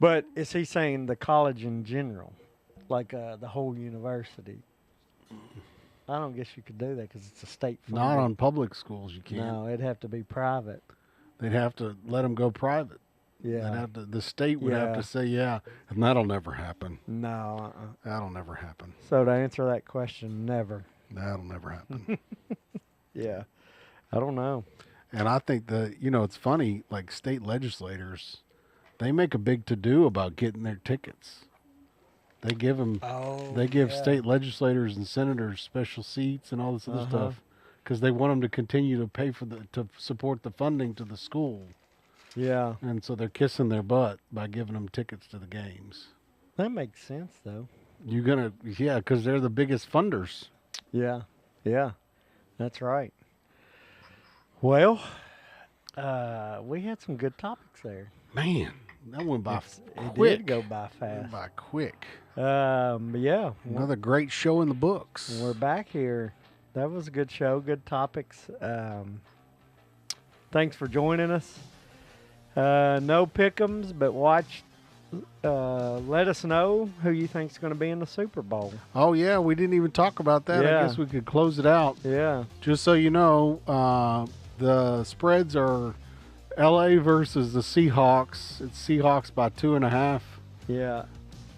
but is he saying the college in general, like the whole university? I don't guess you could do that because it's a state funded. not on public schools. You can't. No, it'd have to be private. They'd have to let them go private. Yeah. They'd have to, the state would have Yeah. to say, yeah, and that'll never happen. No. That'll never happen. So to answer that question, never. That'll never happen. Yeah. I don't know. And I think it's funny, like state legislators, they make a big to-do about getting their tickets. They give them, they give state legislators and senators special seats and all this other stuff because they want them to continue to pay to support the funding to the school. Yeah. And so they're kissing their butt by giving them tickets to the games. That makes sense, though. Because they're the biggest funders. Yeah. Yeah. That's right. Well, we had some good topics there. Man, that went by It quick. did go by Went fast. by quick. But yeah, Another great show in the books. we're back here. That was a good show, good topics. Thanks for joining us. No pick'ems, but watch. Let us know who you think's going to be in the Super Bowl. Oh, yeah, we didn't even talk about that. Yeah. I guess we could close it out. Yeah. Just so you know, the spreads are L.A. versus the Seahawks. It's Seahawks by 2.5. Yeah.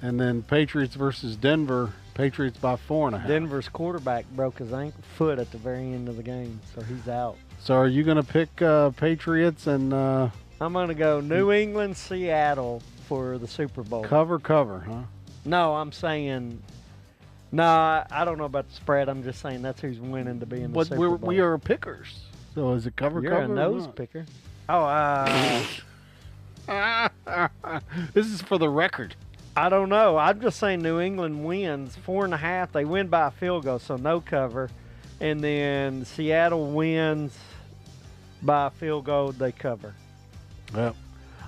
And then Patriots versus Denver. Patriots by 4.5. Denver's quarterback broke his foot at the very end of the game, so he's out. So are you going to pick Patriots and I'm going to go New England, Seattle for the Super Bowl. cover, huh? No, I'm saying, I don't know about the spread. I'm just saying that's who's winning to be in the But Super Bowl. we are pickers. So is it cover? You're a or nose not? picker. Oh, This is for the record. I don't know. I'm just saying New England wins 4.5. They win by a field goal, so no cover. And then Seattle wins by a field goal. They cover. Well,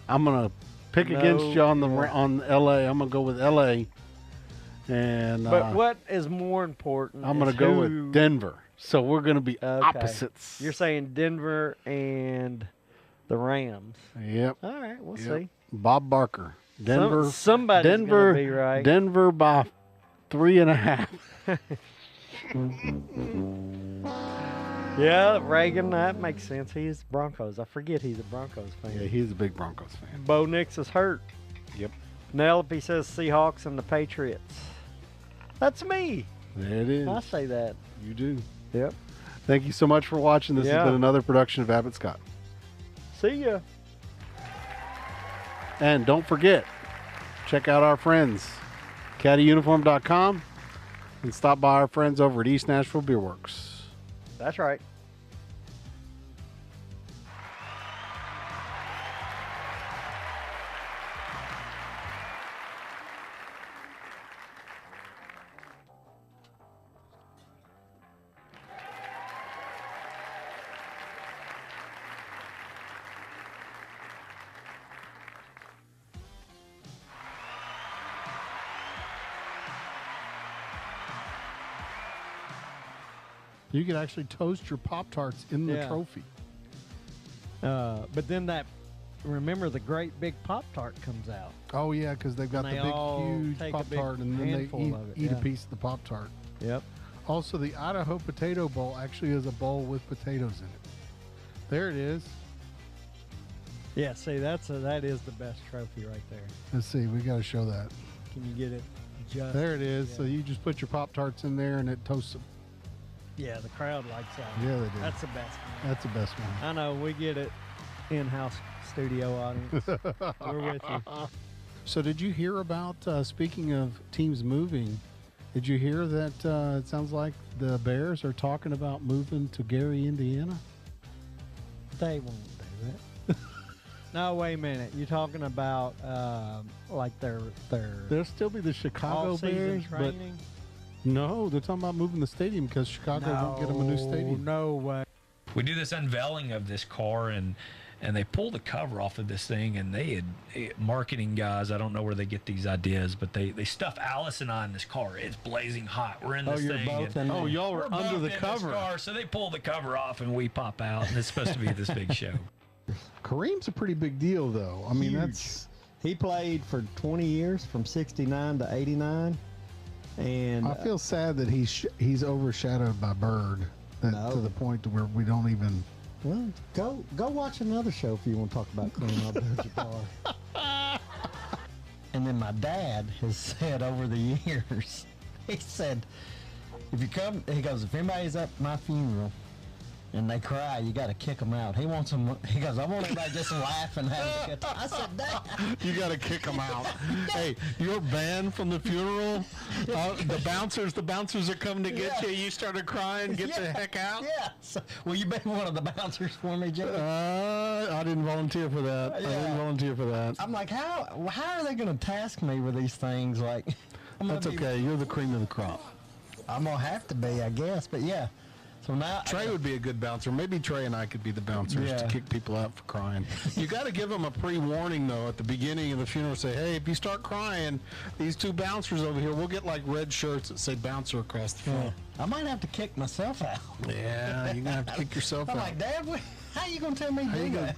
I'm gonna pick No, against you on yeah. on L.A. I'm gonna go with L.A. And But what is more important? I'm gonna is go who- with Denver. So we're gonna be Okay. opposites. You're saying Denver and the Rams. Yep. All right, we'll Yep. see. Bob Barker. Denver. Somebody's Denver. gonna be right. Denver by 3.5. Yeah, Reagan, that makes sense. He's Broncos. I forget he's a Broncos fan. Yeah, he's a big Broncos fan. Bo Nix is hurt. Yep. Penelope says Seahawks and the Patriots. That's me. There it is. I say that. You do. Yep. Thank you so much for watching. This Yeah. has been another production of Abbott Scott. See ya. And don't forget, check out our friends, caddyuniform.com, and stop by our friends over at East Nashville Beer Works. That's right. You can actually toast your Pop-Tarts in the Yeah. trophy. But then remember the great big Pop-Tart comes out. Oh, yeah, because they've got And the they all big, huge take a big Pop-Tart, and then they handful of it, eat a yeah. piece of the Pop-Tart. Yep. Also, the Idaho Potato Bowl actually is a bowl with potatoes in it. There it is. Yeah, see, that is the best trophy right there. Let's see. We got to show that. Can you get it just There it is. Yeah. So you just put your Pop-Tarts in there, and it toasts them. Yeah, the crowd likes that. Yeah, they do. That's the best one. That's the best one. I know, we get it. In-house studio audience. We're with you. So did you hear about, speaking of teams moving, did you hear that it sounds like the Bears are talking about moving to Gary, Indiana? They won't do that. No, wait a minute. You're talking about like their There'll still be the Chicago off-season Bears, but training? no, they're talking about moving the stadium because Chicago won't get them a new stadium. No way. We do this unveiling of this car, and and they pull the cover off of this thing, and they had marketing guys. I don't know where they get these ideas, but they stuff Alice and I in this car. It's blazing hot. We're in this thing. Both in there. Y'all were under the cover. Car, so they pull the cover off, and we pop out, and it's supposed to be this big show. Kareem's a pretty big deal, though. I mean, Huge. He played for 20 years, from 69 to 89. And I feel sad that he's overshadowed by Bird to the point to where we don't even. Well, go watch another show if you want to talk about Kareem Abdul-Jabbar. And then my dad has said over the years, he said, if you come, he goes, if anybody's at my funeral and they cry, you got to kick them out. He wants them. He goes, I want everybody just laughing, having a good time. I said, Dad, You got to kick them out. Hey, you're banned from the funeral. The bouncers are coming to get you. You started crying. Get the heck out. yeah. So, will you be one of the bouncers for me, Jimmy? I didn't volunteer for that. I didn't volunteer for that. I'm like, how are they going to task me with these things? Like, That's okay. You're the cream of the crop. I'm gonna have to be, I guess. But yeah. So now Trey would be a good bouncer. Maybe Trey and I could be the bouncers to kick people out for crying. You got to give them a pre-warning, though, at the beginning of the funeral. Say, hey, if you start crying, these two bouncers over here, we'll get like red shirts that say bouncer across the front. I might have to kick myself out. Yeah, you're going to have to kick yourself out. I'm like, Dad, how you going to tell me to do that?